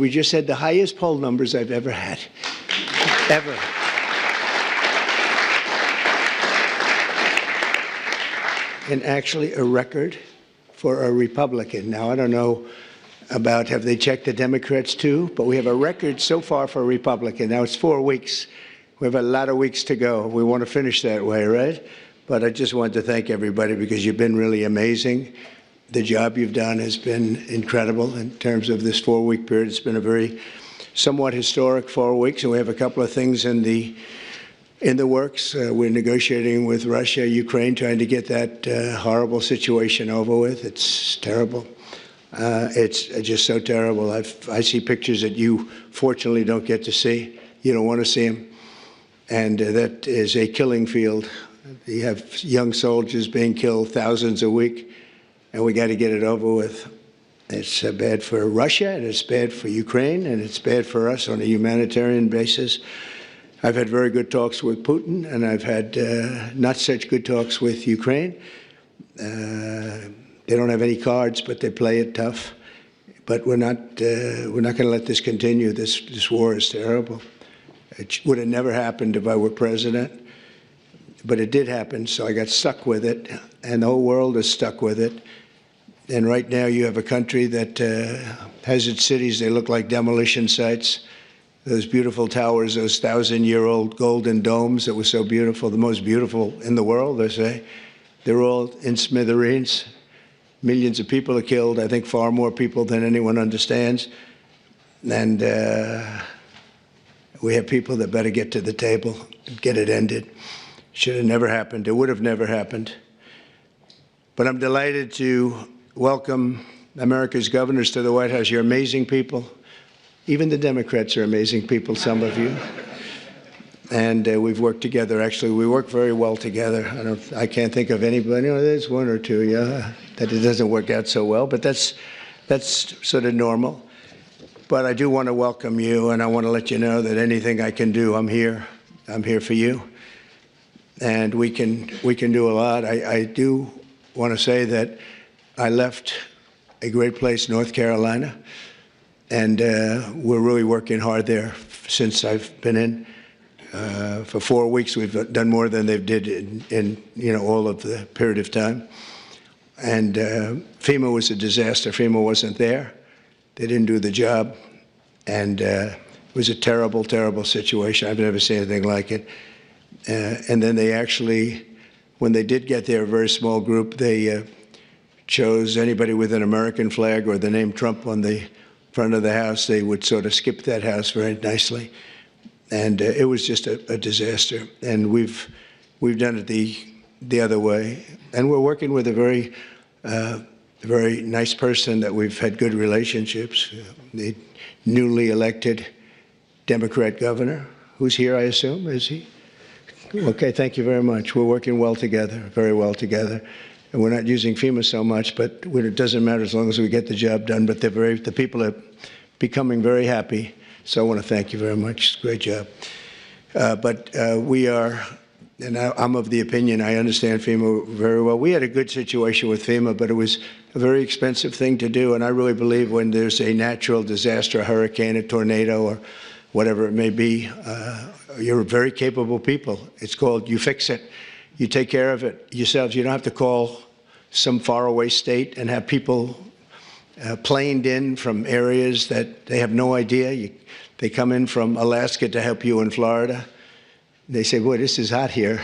we just had the highest poll numbers I've ever had, ever. And actually a record for a Republican. Now, I don't know about, have they checked the Democrats too? But we have a record so far for a Republican. Now it's 4 weeks. We have a lot of weeks to go. We want to finish that way, right? But I just want to thank everybody because you've been really amazing. The job you've done has been incredible in terms of this 4-week period. It's been a very somewhat historic 4 weeks, and we have a couple of things in the works. We're negotiating with Russia, Ukraine, trying to get that horrible situation over with. It's terrible. It's just so terrible. I see pictures that you fortunately don't get to see. You don't want to see them. And that is a killing field. You have young soldiers being killed, thousands a week, and we got to get it over with. It's bad for Russia, and it's bad for Ukraine, and it's bad for us on a humanitarian basis. I've had very good talks with Putin, and I've had not such good talks with Ukraine. They don't have any cards, but they play it tough. But we're not going to let this continue. This war is terrible. It would have never happened if I were president, but it did happen, so I got stuck with it, and the whole world is stuck with it. And right now you have a country that has its cities, they look like demolition sites. Those beautiful towers, those 1,000-year-old golden domes that were so beautiful, the most beautiful in the world, they say, they're all in smithereens. Millions of people are killed, I think far more people than anyone understands. And we have people that better get to the table and get it ended. Should have never happened. It would have never happened. But I'm delighted to welcome America's governors to the White House. You're amazing people. Even the Democrats are amazing people, some of you. And we've worked together. Actually, we work very well together. I can't think of anybody. There's one or two, yeah, that it doesn't work out so well, but that's sort of normal. But I do want to welcome you, and I want to let you know that anything I can do, I'm here. I'm here for you. And we can do a lot. I do want to say that I left a great place, North Carolina, and we're really working hard there since I've been in. For 4 weeks, we've done more than they've did in all of the period of time. And FEMA was a disaster. FEMA wasn't there. They didn't do the job. And it was a terrible, terrible situation. I've never seen anything like it. And then they actually, when they did get there, a very small group, they chose anybody with an American flag or the name Trump on the front of the house. They would sort of skip that house very nicely. And it was just a disaster. And we've done it the other way. And we're working with a very nice person that we've had good relationships, the newly elected Democrat governor, who's here, I assume, is he? Okay, thank you very much. We're working well together, very well together. And we're not using FEMA so much, but it doesn't matter as long as we get the job done. But the people are becoming very happy. So I want to thank you very much. Great job. But we are, and I'm of the opinion, I understand FEMA very well. We had a good situation with FEMA, but it was a very expensive thing to do. And I really believe when there's a natural disaster, a hurricane, a tornado, or whatever it may be, you're very capable people. It's called you fix it. You take care of it yourselves. You don't have to call some faraway state and have people planed in from areas that they have no idea. They come in from Alaska to help you in Florida. They say, boy, this is hot here.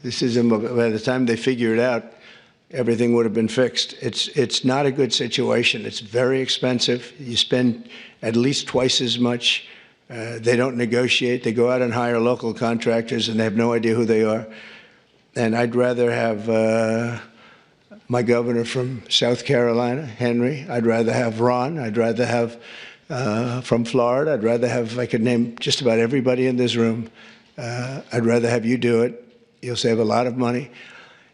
This is, by the time they figure it out, everything would have been fixed. It's not a good situation. It's very expensive. You spend at least twice as much. They don't negotiate. They go out and hire local contractors, and they have no idea who they are. And I'd rather have my governor from South Carolina, Henry. I'd rather have Ron. I'd rather have from Florida. I'd rather have, I could name just about everybody in this room. I'd rather have you do it. You'll save a lot of money.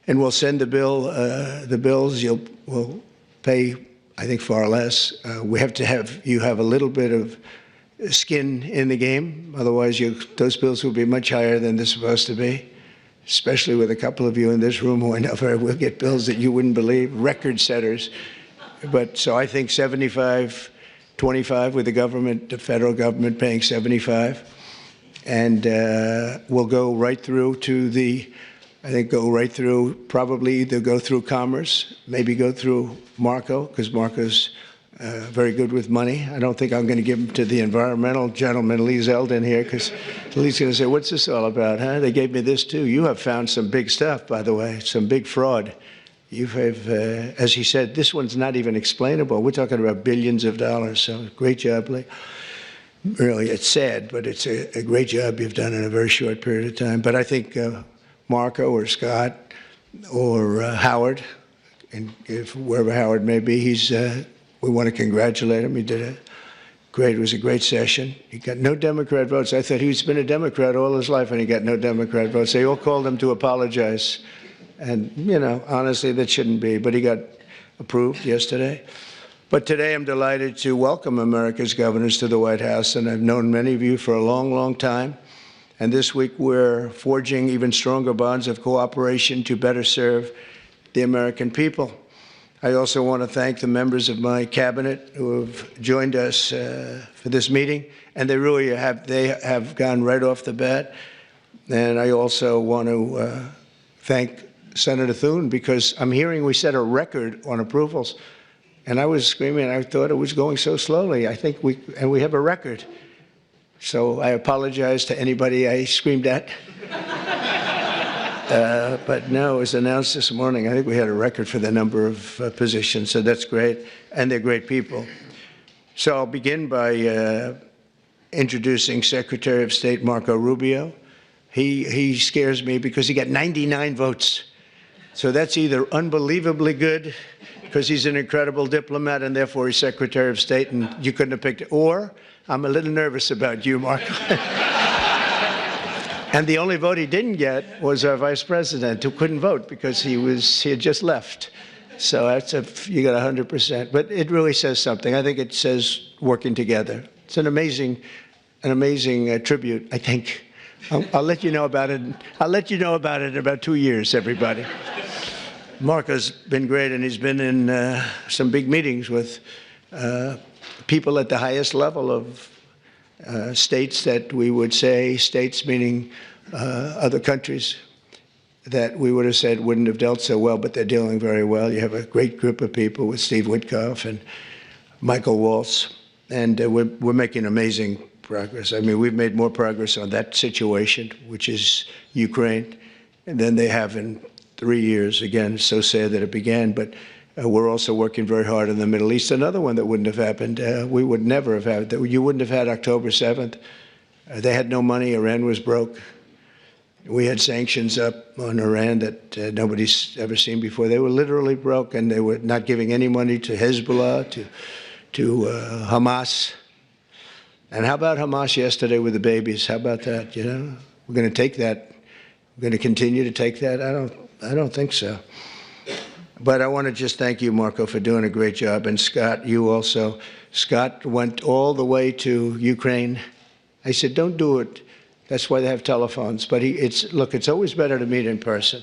And we'll send the bills. We'll pay, I think, far less. We have to have you have a little bit of skin in the game. Otherwise, those bills will be much higher than they're supposed to be, especially with a couple of you in this room who I know will get bills that you wouldn't believe, record setters. But so I think 75 25 with the government, the federal government paying 75. And we'll go right through to probably either go through Commerce, maybe go through Marco, because Marco's very good with money. I don't think I'm going to give him to the environmental gentleman, Lee Zeldin, here, because Lee's going to say, what's this all about, huh? They gave me this, too. You have found some big stuff, by the way, some big fraud. You have, as he said, this one's not even explainable. We're talking about billions of dollars, so great job, Lee. Really, it's sad, but it's a great job you've done in a very short period of time. But I think Marco or Scott or Howard, and if wherever Howard may be, we want to congratulate him. He did it was a great session. He got no Democrat votes. I thought he's been a Democrat all his life, and he got no Democrat votes. They all called him to apologize. And, honestly, that shouldn't be. But he got approved yesterday. But today I'm delighted to welcome America's governors to the White House, and I've known many of you for a long, long time. And this week we're forging even stronger bonds of cooperation to better serve the American people. I also want to thank the members of my cabinet who have joined us for this meeting, and they really have gone right off the bat. And I also want to thank Senator Thune, because I'm hearing we set a record on approvals. And I was screaming, I thought it was going so slowly. I think we have a record. So I apologize to anybody I screamed at. But no, it was announced this morning. I think we had a record for the number of positions, so that's great. And they're great people. So I'll begin by introducing Secretary of State Marco Rubio. He scares me because he got 99 votes. So that's either unbelievably good, because he's an incredible diplomat and therefore he's Secretary of State and you couldn't have picked it, or I'm a little nervous about you, Marco. And the only vote he didn't get was our Vice President, who couldn't vote because he had just left. So you got 100%. But it really says something. I think it says working together. It's an amazing tribute, I think. I'll let you know about it. I'll let you know about it in about 2 years, everybody. Marco's been great, and he's been in some big meetings with people at the highest level of states that we would say, states meaning other countries, that we would have said wouldn't have dealt so well, but they're dealing very well. You have a great group of people with Steve Witkoff and Michael Waltz, and we're making amazing progress. I mean, we've made more progress on that situation, which is Ukraine, than they have in 3 years. Again, it's so sad that it began, but we're also working very hard in the Middle East. Another one that wouldn't have happened, we would never have had, that you wouldn't have had October 7th. They had no money. Iran was broke. We had sanctions up on Iran that nobody's ever seen before. They were literally broke, and they were not giving any money to Hezbollah, to Hamas. And how about Hamas yesterday with the babies? How about that? We're going to take that. We're going to continue to take that. I don't think so. But I want to just thank you, Marco, for doing a great job. And Scott, you also. Scott went all the way to Ukraine. I said, don't do it. That's why they have telephones. But it's always better to meet in person.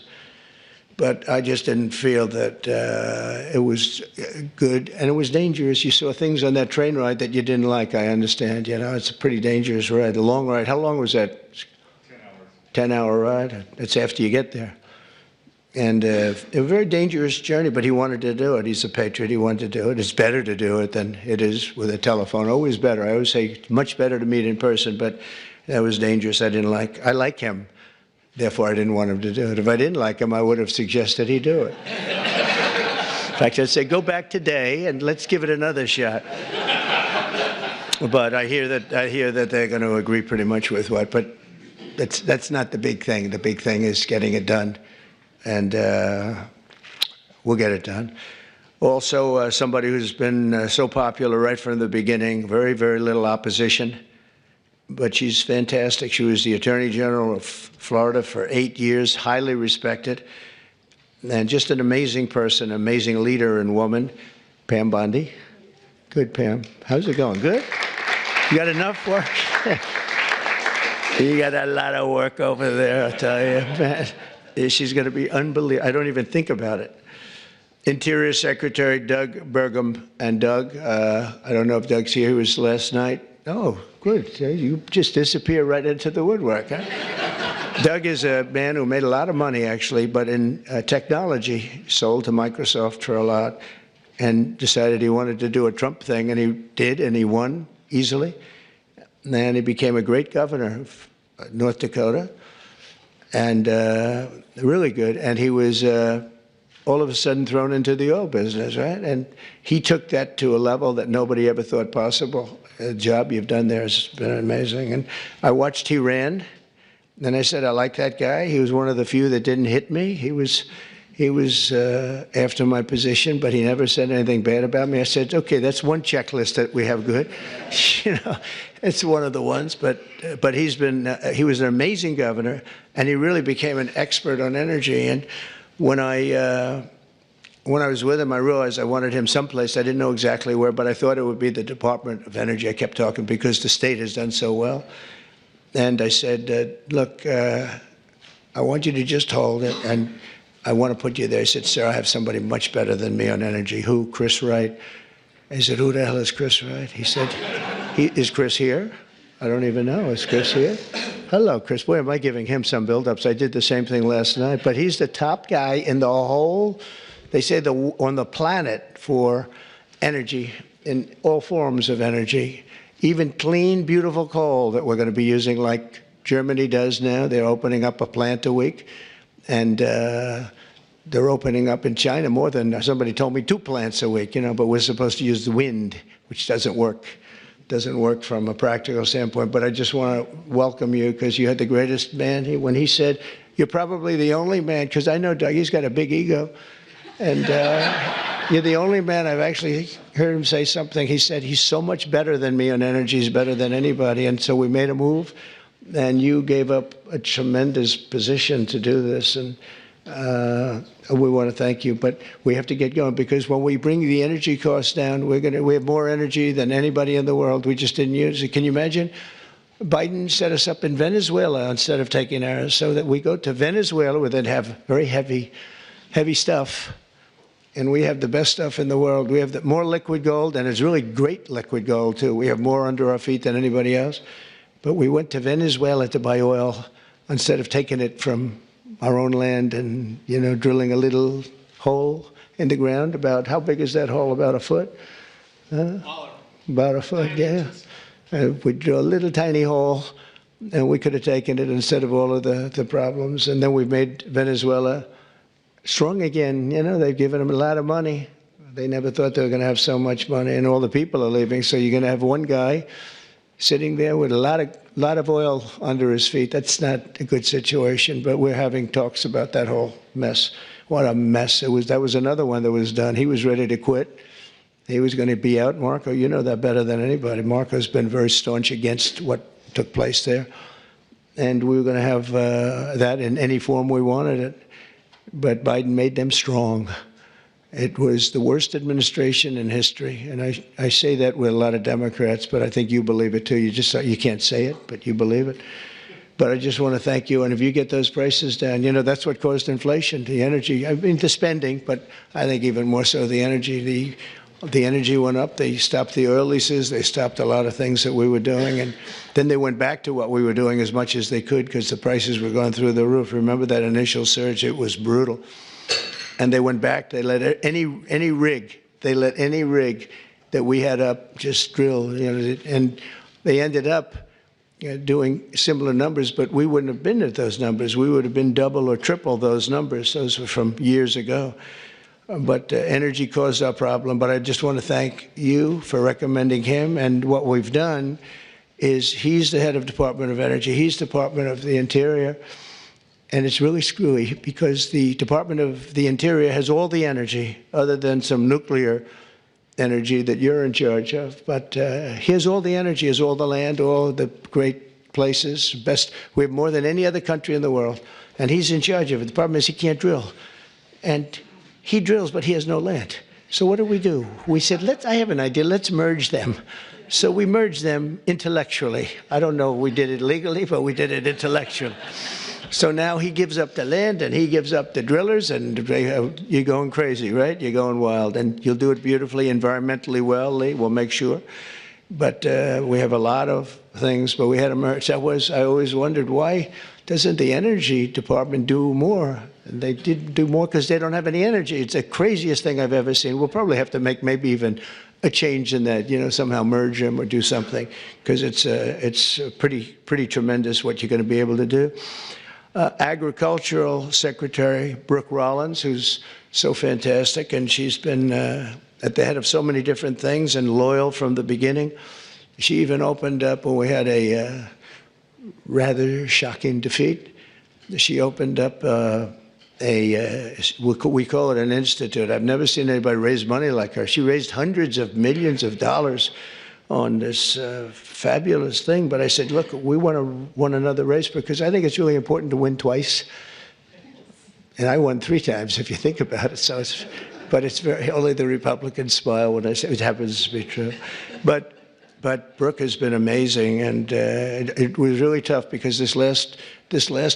But I just didn't feel that it was good. And it was dangerous. You saw things on that train ride that you didn't like, I understand. It's a pretty dangerous ride, a long ride. How long was that? 10 hours. 10-hour ride? That's after you get there. And a very dangerous journey, but he wanted to do it. He's a patriot. He wanted to do it. It's better to do it than it is with a telephone. Always better. I always say it's much better to meet in person, but that was dangerous. I like him. Therefore, I didn't want him to do it. If I didn't like him, I would have suggested he do it. In fact, I'd say, go back today and let's give it another shot. But I hear that they're going to agree pretty much with what. But that's not the big thing. The big thing is getting it done. And we'll get it done. Also, somebody who's been so popular right from the beginning, very, very little opposition, but she's fantastic. She was the Attorney General of Florida for 8 years, highly respected, and just an amazing person, amazing leader and woman, Pam Bondi. Good, Pam. How's it going? Good? You got enough work? You got a lot of work over there, I'll tell you, man. She's going to be unbelievable. I don't even think about it. Interior Secretary Doug Burgum. And Doug, I don't know if Doug's here, he was last night. Oh, good. You just disappear right into the woodwork, huh? Doug is a man who made a lot of money, actually, but in technology, sold to Microsoft for a lot, and decided he wanted to do a Trump thing, and he did, and he won easily. And he became a great governor of North Dakota, and really good. And he was all of a sudden thrown into the oil business, right? And he took that to a level that nobody ever thought possible. The job you've done there has been amazing. And I watched he ran, and I said, I like that guy. He was one of the few that didn't hit me. He was after my position, but he never said anything bad about me. I said, okay, that's one checklist that we have good. You know, it's one of the ones. But he was an amazing governor, and he really became an expert on energy. And when I was with him, I realized I wanted him someplace. I didn't know exactly where, but I thought it would be the Department of Energy. I kept talking because the state has done so well. And I said, look, I want you to just hold it, and I want to put you there. He said, sir, I have somebody much better than me on energy. Who? Chris Wright. I said, who the hell is Chris Wright? He said, is Chris here? I don't even know. Is Chris here? Hello, Chris. Boy, am I giving him some build-ups. I did the same thing last night. But he's the top guy in the whole, they say, on the planet for energy, in all forms of energy, even clean, beautiful coal that we're going to be using like Germany does now. They're opening up a plant a week. And they're opening up in China more than, somebody told me, 2 plants a week, you know, but we're supposed to use the wind, which doesn't work. Doesn't work from a practical standpoint. But I just want to welcome you because you had the greatest man. When he said, you're probably the only man, because I know Doug, he's got a big ego. And you're the only man I've actually heard him say something. He said, he's so much better than me on energy, he's better than anybody. And so we made a move. And you gave up a tremendous position to do this, and we want to thank you. But we have to get going because when we bring the energy costs down, we have more energy than anybody in the world. We just didn't use it. Can you imagine? Biden set us up in Venezuela instead of taking ours, so that we go to Venezuela where they'd have very heavy stuff, and we have the best stuff in the world. We have more liquid gold, and it's really great liquid gold too. We have more under our feet than anybody else. But we went to Venezuela to buy oil instead of taking it from our own land and, you know, drilling a little hole in the ground. About, how big is that hole? About a foot? About a foot, yeah. We drill a little tiny hole, and we could have taken it instead of all of the problems. And then we made Venezuela strong again. You know, they've given them a lot of money. They never thought they were going to have so much money, and all the people are leaving. So you're going to have one guy sitting there with a lot of oil under his feet. That's not a good situation, but we're having talks about that whole mess. What a mess it was. That was another one that was done. He was ready to quit. He was going to be out. Marco, you know that better than anybody. Marco's been very staunch against what took place there. And we were going to have that in any form we wanted it. But Biden made them strong. It was the worst administration in history, and I say that with a lot of Democrats, but I think you believe it too. You can't say it, but you believe it. But I just want to thank you, and if you get those prices down, you know, that's what caused inflation, the energy. I mean, the spending, but I think even more so the energy. The energy went up. They stopped the oil leases. They stopped a lot of things that we were doing, and then they went back to what we were doing as much as they could because the prices were going through the roof. Remember that initial surge? It was brutal. And they went back. They let any rig. They let any rig that we had up just drill. You know, and they ended up doing similar numbers, but we wouldn't have been at those numbers. We would have been double or triple those numbers. Those were from years ago. But energy caused our problem. But I just want to thank you for recommending him. And what we've done is he's the head of Department of Energy. He's Department of the Interior. And it's really screwy because the Department of the Interior has all the energy other than some nuclear energy that you're in charge of. But he has all the energy, has all the land, all the great places, best. We have more than any other country in the world. And he's in charge of it. The problem is he can't drill. And he drills, but he has no land. So what do? We said, I have an idea, let's merge them. So we merged them intellectually. I don't know if we did it legally, but we did it intellectually. So now he gives up the land and he gives up the drillers, and you're going crazy, right? You're going wild, and you'll do it beautifully, environmentally well, Lee. We'll make sure. But we have a lot of things. But we had emerged. I always wondered, why doesn't the Energy Department do more? And they didn't do more because they don't have any energy. It's the craziest thing I've ever seen. We'll probably have to make maybe even a change in that, somehow merge them or do something, because it's pretty tremendous what you're going to be able to do. Agricultural Secretary Brooke Rollins, who's so fantastic, and she's been at the head of so many different things and loyal from the beginning. She even opened up when we had a rather shocking defeat. She opened up we call it an institute. I've never seen anybody raise money like her. She raised hundreds of millions of dollars on this fabulous thing. But I said, look, we want to win another race because I think it's really important to win twice. And I won 3 times, if you think about it. So but it's only the Republicans smile when I say it happens to be true. But Brooke has been amazing, and it was really tough because this last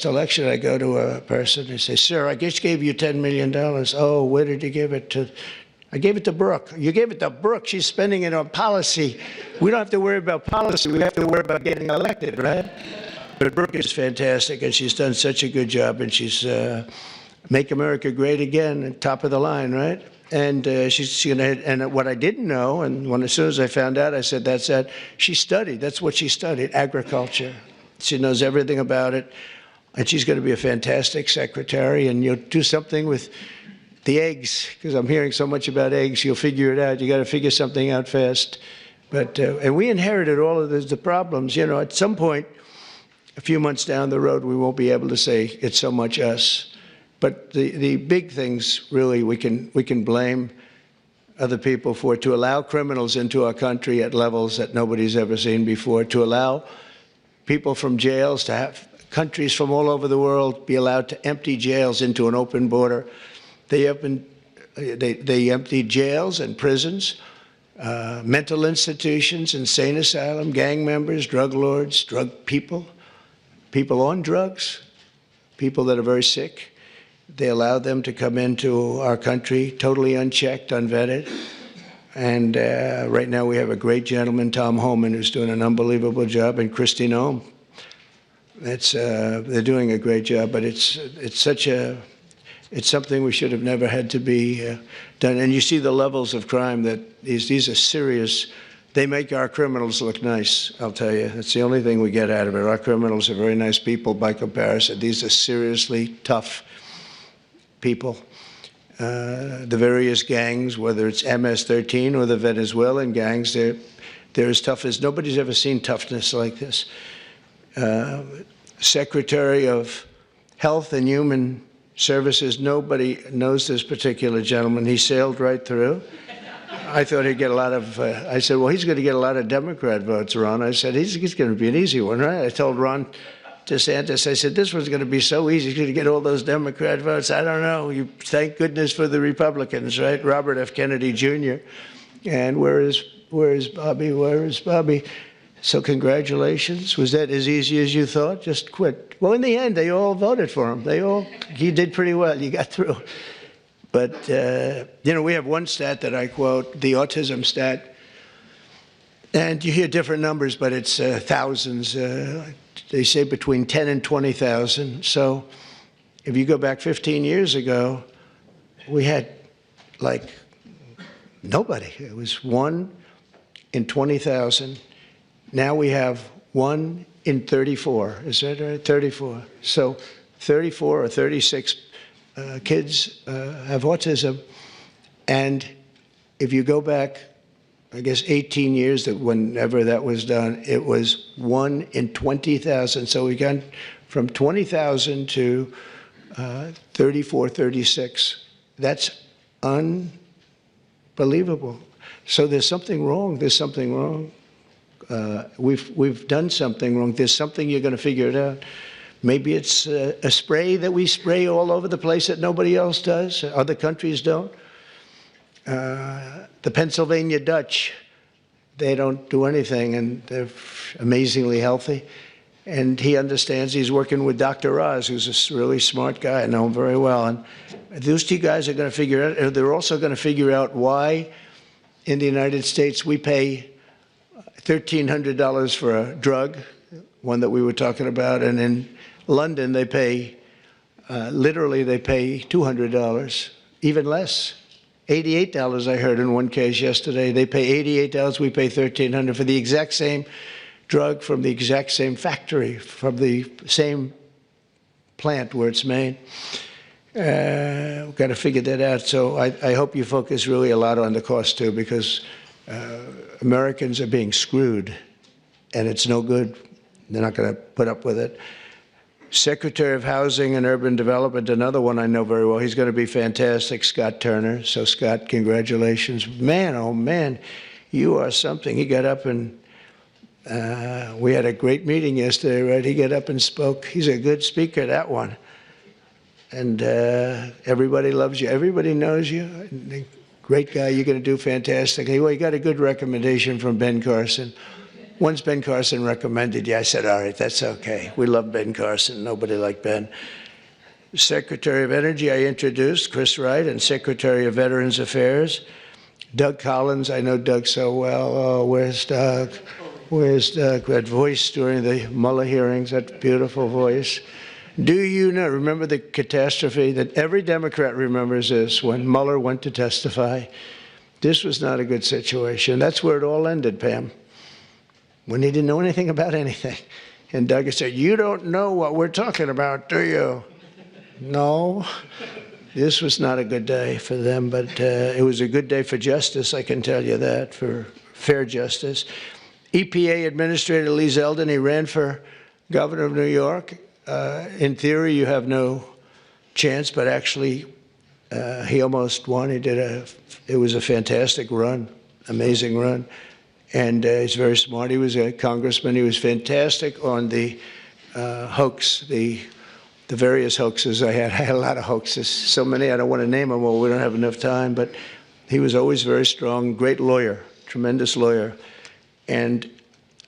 election, I go to a person and say, "Sir, I just gave you $10 million. Oh, where did you give it to?" I gave it to Brooke. You gave it to Brooke. She's spending it on policy. We don't have to worry about policy. We have to worry about getting elected, right? But Brooke is fantastic, and she's done such a good job, and she's make America great again, top of the line, right? And she's going to, and what I didn't know, and as soon as I found out, I said, that's that. She studied, that's what she studied, agriculture. She knows everything about it, and she's going to be a fantastic secretary, and you'll do something with the eggs, because I'm hearing so much about eggs. You'll figure it out. You got to figure something out fast. But, and we inherited all of the problems. At some point, a few months down the road, we won't be able to say it's so much us. But the big things, really, we can blame other people for, to allow criminals into our country at levels that nobody's ever seen before, to allow people from jails, to have countries from all over the world be allowed to empty jails into an open border. They emptied jails and prisons, mental institutions, insane asylum, gang members, drug lords, drug people on drugs, people that are very sick. They allowed them to come into our country totally unchecked, unvetted. And right now we have a great gentleman, Tom Homan, who's doing an unbelievable job, and Kristi Noem. They're doing a great job, but it's something we should have never had to be done. And you see the levels of crime that these are serious. They make our criminals look nice, I'll tell you. That's the only thing we get out of it. Our criminals are very nice people by comparison. These are seriously tough people. The various gangs, whether it's MS-13 or the Venezuelan gangs, they're as tough as nobody's ever seen toughness like this. Secretary of Health and Human Services, nobody knows this particular gentleman. He sailed right through. I thought he'd get a lot of, I said, well, he's going to get a lot of Democrat votes, Ron. I said, he's going to be an easy one, right? I told Ron DeSantis, I said, this one's going to be so easy. He's going to get all those Democrat votes. I don't know. You thank goodness for the Republicans, right? Robert F. Kennedy Jr. And where is Bobby? Where is Bobby? So congratulations. Was that as easy as you thought? Just quit. Well, in the end, they all voted for him. He did pretty well. You got through. But, we have one stat that I quote, the autism stat. And you hear different numbers, but it's thousands. They say between 10 and 20,000. So if you go back 15 years ago, we had like nobody. It was 1 in 20,000. Now we have 1 in 34. Is that right? 34. So 34 or 36 kids have autism. And if you go back, I guess 18 years, that whenever that was done, it was 1 in 20,000. So we got from 20,000 to 34, 36. That's unbelievable. So there's something wrong. There's something wrong. We've done something wrong. There's something, you're going to figure it out. Maybe it's a spray that we spray all over the place that nobody else does. Other countries don't. The Pennsylvania Dutch, they don't do anything, and they're amazingly healthy. And he understands. He's working with Dr. Oz, who's a really smart guy. I know him very well. And those two guys are going to figure out, they're also going to figure out why in the United States we pay $1,300 for a drug, one that we were talking about, and in London they pay, literally they pay $200, even less. $88 I heard in one case yesterday. They pay $88, we pay $1,300 for the exact same drug from the exact same factory, from the same plant where it's made. We've got to figure that out. So I hope you focus really a lot on the cost too, because Americans are being screwed, and it's no good. They're not going to put up with it. Secretary of Housing and Urban Development, another one I know very well. He's going to be fantastic, Scott Turner. So, Scott, congratulations. Man, oh, man, you are something. He got up and we had a great meeting yesterday, right? He got up and spoke. He's a good speaker, that one. And everybody loves you. Everybody knows you. Great guy. You're going to do fantastically. Well, you got a good recommendation from Ben Carson. Once Ben Carson recommended you, I said, all right, that's okay. We love Ben Carson. Nobody like Ben. Secretary of Energy, I introduced, Chris Wright, and Secretary of Veterans Affairs, Doug Collins. I know Doug so well. Oh, where's Doug? Where's Doug? That voice during the Mueller hearings, that beautiful voice. Do you know, remember the catastrophe that every Democrat remembers this, when Mueller went to testify? This was not a good situation. That's where it all ended, Pam, when he didn't know anything about anything. And Doug said, you don't know what we're talking about, do you? No. This was not a good day for them, but it was a good day for justice, I can tell you that, for fair justice. EPA Administrator Lee Zeldin, he ran for governor of New York. In theory, you have no chance, but actually, he almost won. It was a fantastic run, amazing run. And he's very smart. He was a congressman. He was fantastic on the hoax, the various hoaxes I had. I had a lot of hoaxes, so many I don't want to name them all. We don't have enough time. But he was always very strong, great lawyer, tremendous lawyer, and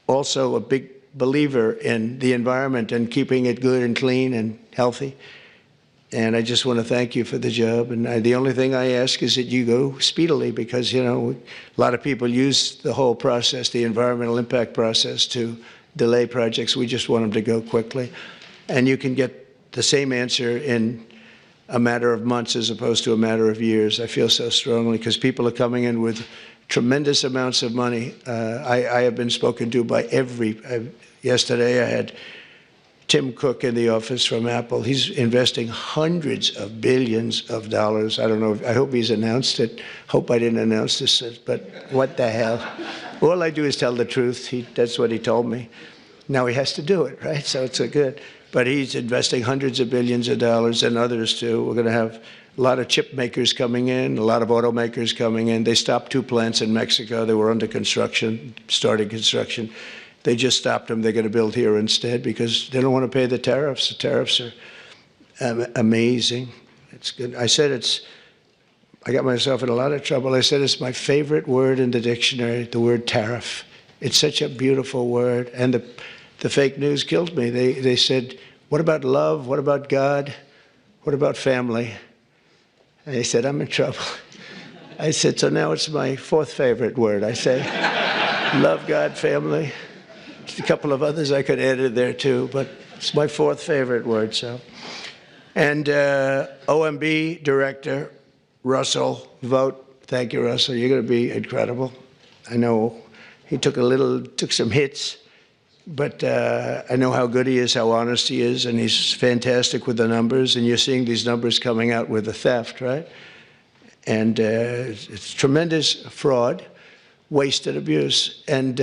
also a big believer in the environment and keeping it good and clean and healthy. And I just want to thank you for the job. And the only thing I ask is that you go speedily, because, you know, a lot of people use the whole process, the environmental impact process, to delay projects. We just want them to go quickly. And you can get the same answer in a matter of months as opposed to a matter of years. I feel so strongly, because people are coming in with tremendous amounts of money. I have been spoken to by yesterday I had Tim Cook in the office from Apple. He's investing hundreds of billions of dollars. I don't know. I hope he's announced it. Hope I didn't announce this, but what the hell? All I do is tell the truth. That's what he told me. Now he has to do it, right? So it's good. But he's investing hundreds of billions of dollars, and others too. We're going to have a lot of chip makers coming in, a lot of automakers coming in. They stopped 2 plants in Mexico. They were under construction, starting construction. They just stopped them. They're going to build here instead because they don't want to pay the tariffs. The tariffs are amazing. It's good. I said I got myself in a lot of trouble. I said it's my favorite word in the dictionary, the word tariff. It's such a beautiful word. And the fake news killed me. They said, what about love? What about God? What about family? And I said, I'm in trouble. I said, so now it's my 4th favorite word. I say, love, God, family. A couple of others I could add in there too, but it's my 4th favorite word. So, and OMB Director Russell Vogt, thank you, Russell. You're going to be incredible. I know he took some hits, but I know how good he is, how honest he is, and he's fantastic with the numbers. And you're seeing these numbers coming out with the theft, right? And it's tremendous fraud. Wasted abuse, and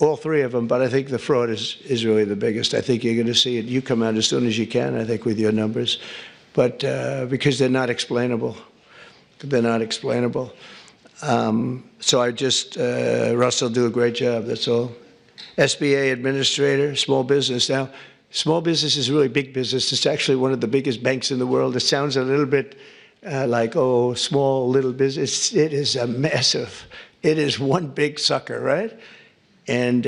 all 3 of them, but I think the fraud is really the biggest. I think you're going to see it. You come out as soon as you can, I think, with your numbers, but because they're not explainable. They're not explainable. So I just, Russell, do a great job, that's all. SBA Administrator, small business. Now, small business is really big business. It's actually one of the biggest banks in the world. It sounds a little bit like, oh, small, little business. It is a massive. It is one big sucker, right? And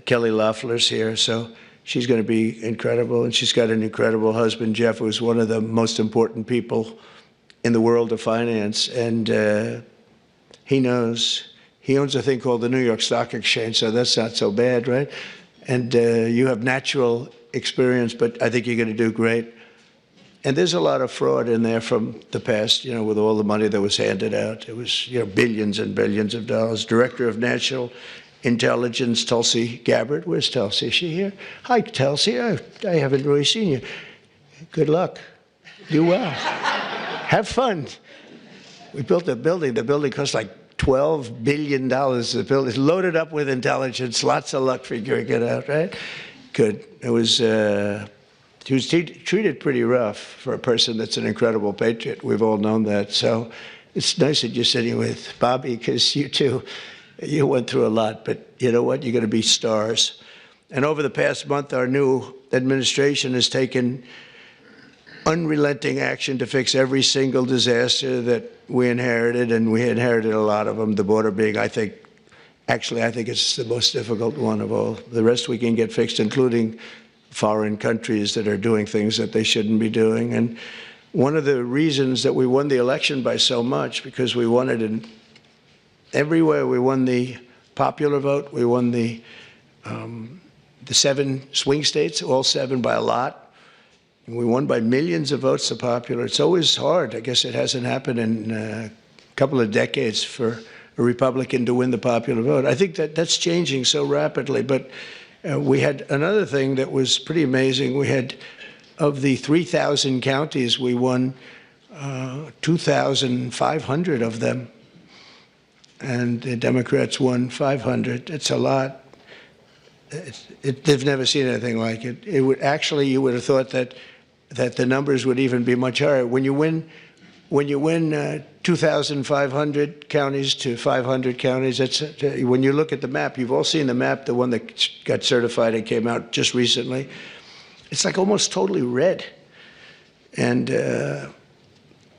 Kelly Loeffler's here. So she's going to be incredible. And she's got an incredible husband, Jeff, who's one of the most important people in the world of finance. And he knows. He owns a thing called the New York Stock Exchange, so that's not so bad, right? And you have natural experience, but I think you're going to do great. And there's a lot of fraud in there from the past, you know, with all the money that was handed out. It was, you know, billions and billions of dollars. Director of National Intelligence, Tulsi Gabbard. Where's Tulsi? Is she here? Hi, Tulsi. I haven't really seen you. Good luck. Do well. Have fun. We built a building. The building cost like $12 billion. The building is loaded up with intelligence. Lots of luck figuring it out, right? Good. It was... He was treated pretty rough for a person that's an incredible patriot. We've all known that. So it's nice that you're sitting with Bobby, because you too, you went through a lot. But you know what? You're going to be stars. And over the past month, our new administration has taken unrelenting action to fix every single disaster that we inherited, and we inherited a lot of them, the border being, I think it's the most difficult one of all. The rest we can get fixed, including foreign countries that are doing things that they shouldn't be doing. And one of the reasons that we won the election by so much, because we won it in everywhere. We won the popular vote. We won the 7 swing states, all 7 by a lot. And we won by millions of votes, the popular. It's always hard. I guess it hasn't happened in a couple of decades for a Republican to win the popular vote. I think that that's changing so rapidly. But we had another thing that was pretty amazing. We had, of the 3,000 counties, we won 2,500 of them, and the Democrats won 500. It's a lot. They've never seen anything like it. It would actually, you would have thought that the numbers would even be much higher. When you win 2,500 counties to 500 counties, that's, when you look at the map, you've all seen the map, the one that got certified and came out just recently. It's like almost totally red. And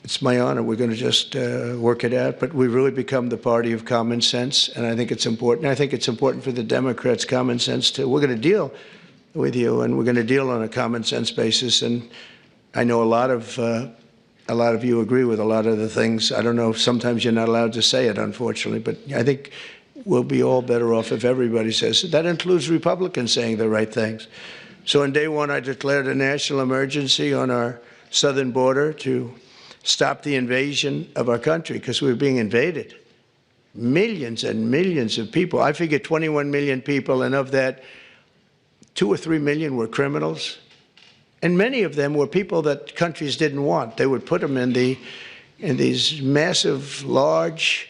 it's my honor. We're going to just work it out. But we've really become the party of common sense, and I think it's important. I think it's important for the Democrats' common sense too. We're going to deal with you, and we're going to deal on a common sense basis. And I know a lot of you agree with a lot of the things. I don't know, sometimes you're not allowed to say it, unfortunately, but I think we'll be all better off if everybody says it. That includes Republicans saying the right things. So on day one, I declared a national emergency on our southern border to stop the invasion of our country, because we were being invaded. Millions and millions of people. I figure 21 million people, and of that, 2 or 3 million were criminals. And many of them were people that countries didn't want. They would put them in these massive, large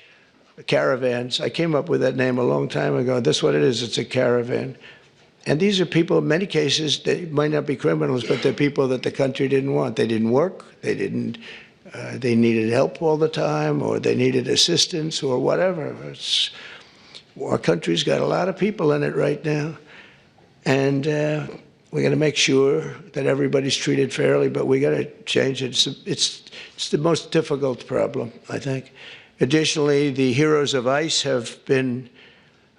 caravans. I came up with that name a long time ago. That's what it is. It's a caravan. And these are people, in many cases, they might not be criminals, but they're people that the country didn't want. They didn't work. They needed help all the time, or they needed assistance, or whatever. Our country's got a lot of people in it right now. And we're going to make sure that everybody's treated fairly, but we got to change it. It's the most difficult problem, I think. Additionally, the heroes of ICE have been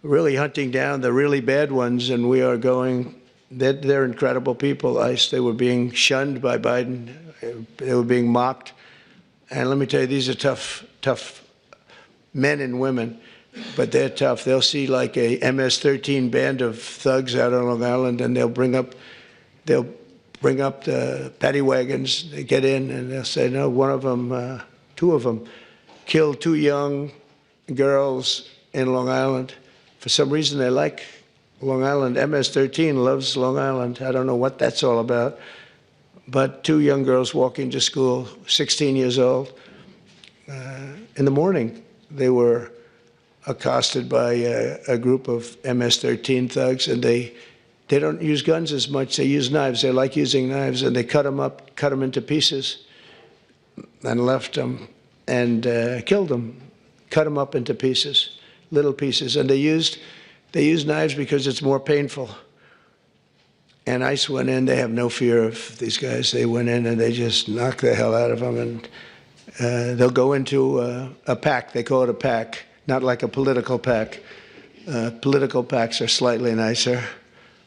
really hunting down the really bad ones, and we are going. They're incredible people. ICE. They were being shunned by Biden. They were being mocked. And let me tell you, these are tough men and women. But they're tough. They'll see like a MS-13 band of thugs out on Long Island, and they'll bring up the paddy wagons. They get in, and they'll say, no, 2 of them killed 2 young girls in Long Island. For some reason, they like Long Island. MS-13 loves Long Island. I don't know what that's all about. But 2 young girls walking to school, 16 years old. In the morning, they were accosted by a group of MS-13 thugs, and they don't use guns as much. They use knives. They like using knives, and they cut them up, cut them into pieces, and left them, and killed them, cut them up into pieces, little pieces. And they used knives because it's more painful. And ICE went in. They have no fear of these guys. They went in, and they just knocked the hell out of them, and they'll go into a pack. They call it a pack. Not like a political pack. Political packs are slightly nicer.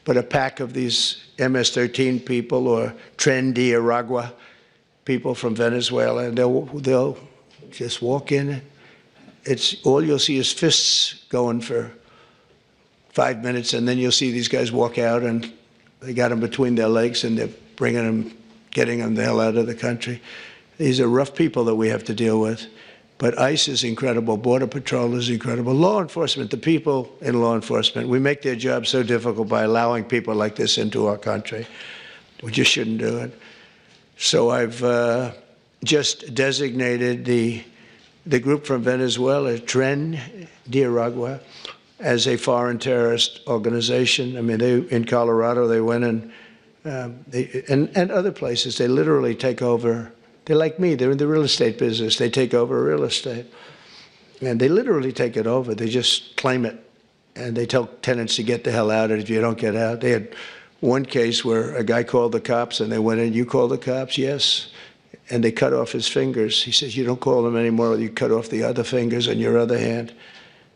but a pack of these MS-13 people or Tren de Aragua people from Venezuela, and they'll just walk in. It's all you'll see is fists going for 5 minutes, and then you'll see these guys walk out, and they got them between their legs, and they're bringing them, getting them the hell out of the country. These are rough people that we have to deal with. But ICE is incredible. Border Patrol is incredible. Law enforcement, the people in law enforcement, we make their job so difficult by allowing people like this into our country. We just shouldn't do it. So I've just designated the group from Venezuela, Tren de Aragua, as a foreign terrorist organization. I mean, in Colorado, they went and other places, they literally take over. They're like me. They're in the real estate business. They take over real estate. And they literally take it over. They just claim it. And they tell tenants to get the hell out if you don't get out. They had one case where a guy called the cops, and they went in, "You call the cops?" "Yes." And they cut off his fingers. He says, "You don't call them anymore. You cut off the other fingers on your other hand."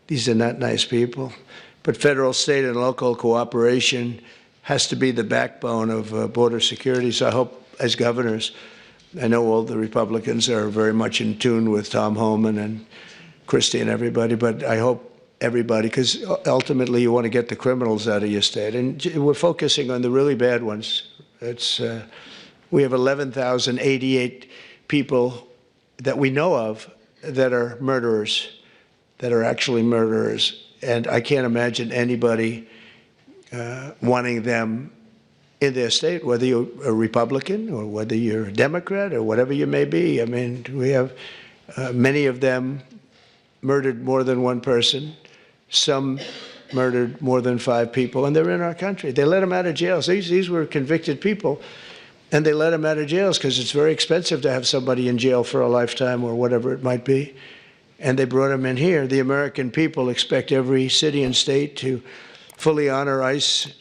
These are not nice people. But federal, state, and local cooperation has to be the backbone of border security. So I hope, as governors, I know all the Republicans are very much in tune with Tom Homan and Christie and everybody, but I hope everybody, because ultimately you want to get the criminals out of your state. And we're focusing on the really bad ones. We have 11,088 people that we know of that are murderers, that are actually murderers. And I can't imagine anybody wanting them in their state, whether you're a Republican or whether you're a Democrat or whatever you may be. I mean, we have many of them murdered more than one person, some murdered more than 5 people, and they're in our country. They let them out of jails. These were convicted people, and they let them out of jails because it's very expensive to have somebody in jail for a lifetime or whatever it might be. And they brought them in here. The American people expect every city and state to fully honor ICE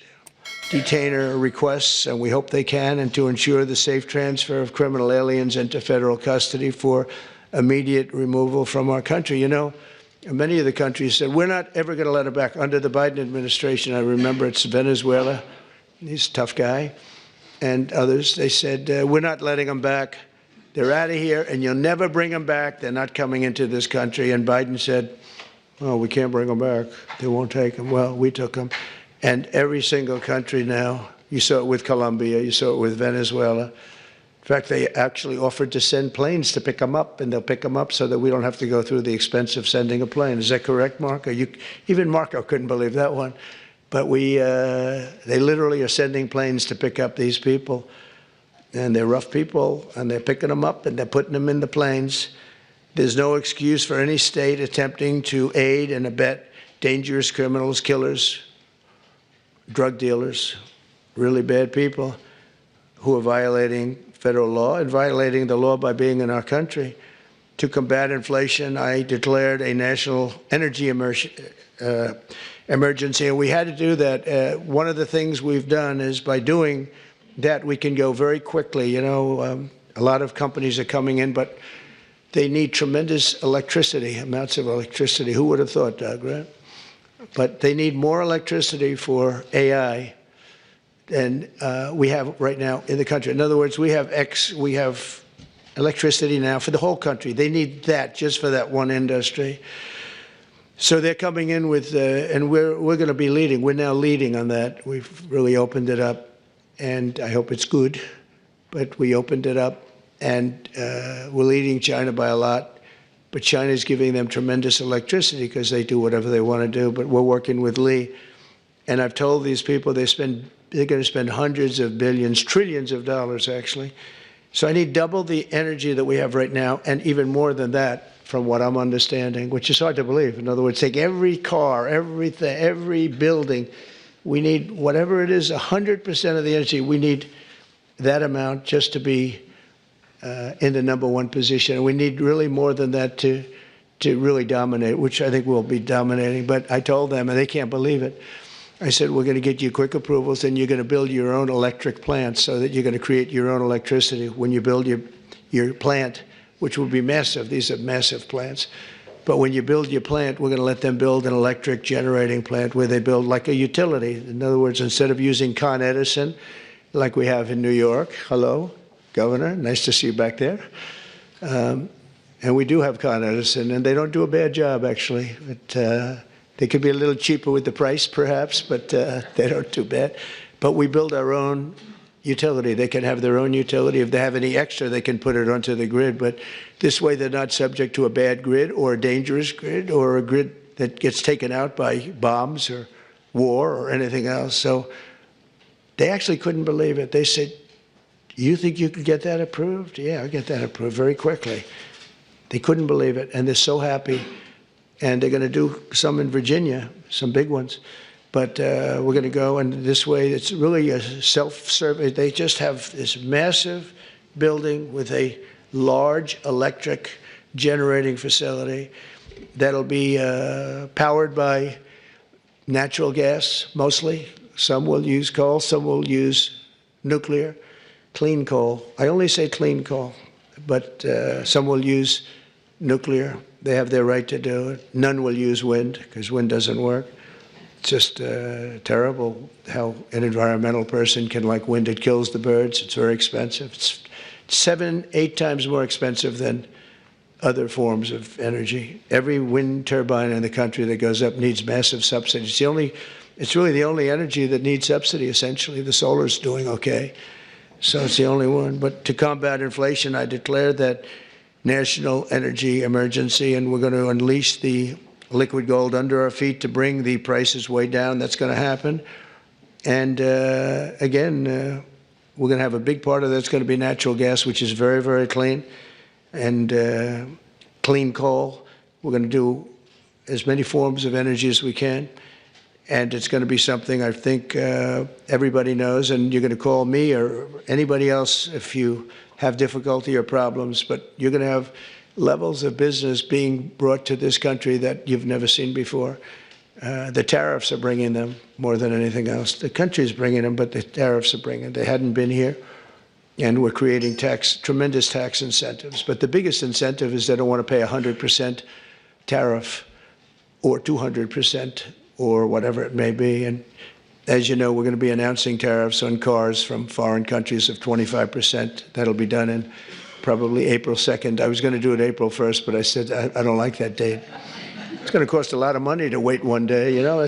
detainer requests, and we hope they can, and to ensure the safe transfer of criminal aliens into federal custody for immediate removal from our country. You know, many of the countries said, "We're not ever going to let them back." Under the Biden administration, I remember it's Venezuela, he's a tough guy, and others, they said, "We're not letting them back. They're out of here, and you'll never bring them back. They're not coming into this country." And Biden said, "Oh, we can't bring them back. They won't take them." Well, we took them. And every single country now, you saw it with Colombia, you saw it with Venezuela. In fact, they actually offered to send planes to pick them up, and they'll pick them up so that we don't have to go through the expense of sending a plane. Is that correct, Marco? Even Marco couldn't believe that one. But they literally are sending planes to pick up these people. And they're rough people, and they're picking them up, and they're putting them in the planes. There's no excuse for any state attempting to aid and abet dangerous criminals, killers, drug dealers, really bad people who are violating federal law and violating the law by being in our country. To combat inflation, I declared a national energy emergency, and we had to do that. One of the things we've done is by doing that, we can go very quickly. You know, a lot of companies are coming in, but they need tremendous electricity, amounts of electricity. Who would have thought, Doug, right? But they need more electricity for AI than we have right now in the country. In other words, we have electricity now for the whole country. They need that just for that one industry. So they're coming in with, and we're going to be leading. We're now leading on that. We've really opened it up, and I hope it's good. But we opened it up, and we're leading China by a lot. But China is giving them tremendous electricity because they do whatever they want to do. But we're working with Lee. And I've told these people they're going to spend hundreds of billions, trillions of dollars, actually. So I need double the energy that we have right now, and even more than that, from what I'm understanding, which is hard to believe. In other words, take every car, everything, every building. We need, whatever it is, 100% of the energy. We need that amount just to be in the #1 position. And we need really more than that to really dominate, which I think we'll be dominating. But I told them, and they can't believe it, I said, we're going to get you quick approvals, and you're going to build your own electric plants so that you're going to create your own electricity when you build your plant, which will be massive. These are massive plants. But when you build your plant, we're going to let them build an electric generating plant where they build like a utility. In other words, instead of using Con Edison, like we have in New York, hello, Governor, nice to see you back there. And we do have Con Edison, and they don't do a bad job, actually. But, they could be a little cheaper with the price, perhaps, but they don't do bad. But we build our own utility. They can have their own utility. If they have any extra, they can put it onto the grid. But this way, they're not subject to a bad grid or a dangerous grid or a grid that gets taken out by bombs or war or anything else. So they actually couldn't believe it. They said, "You think you could get that approved?" "Yeah, I'll get that approved very quickly." They couldn't believe it, and they're so happy. And they're going to do some in Virginia, some big ones. But we're going to go, and this way, it's really a self-service. They just have this massive building with a large electric generating facility that'll be powered by natural gas, mostly. Some will use coal, some will use nuclear, clean coal. I only say clean coal, but some will use nuclear. They have their right to do it. None will use wind, because wind doesn't work. It's just terrible how an environmental person can like wind. It kills the birds. It's very expensive. It's 7, 8 times more expensive than other forms of energy. Every wind turbine in the country that goes up needs massive subsidies. It's really the only energy that needs subsidy, essentially. The solar's doing okay. So it's the only one. But to combat inflation, I declared that national energy emergency, and we're going to unleash the liquid gold under our feet to bring the prices way down. That's going to happen. And again, we're going to have a big part of that's going to be natural gas, which is very, very clean, and clean coal. We're going to do as many forms of energy as we can. And it's going to be something I think everybody knows, and you're going to call me or anybody else if you have difficulty or problems, but you're going to have levels of business being brought to this country that you've never seen before. The tariffs are bringing them more than anything else. The country's bringing them, but the tariffs are bringing them. They hadn't been here, and we're creating tremendous tax incentives. But the biggest incentive is they don't want to pay 100% tariff or 200% or whatever it may be. And as you know, we're going to be announcing tariffs on cars from foreign countries of 25%. That'll be done in probably April 2nd. I was going to do it April 1st, but I said, I don't like that date. It's going to cost a lot of money to wait one day. You know,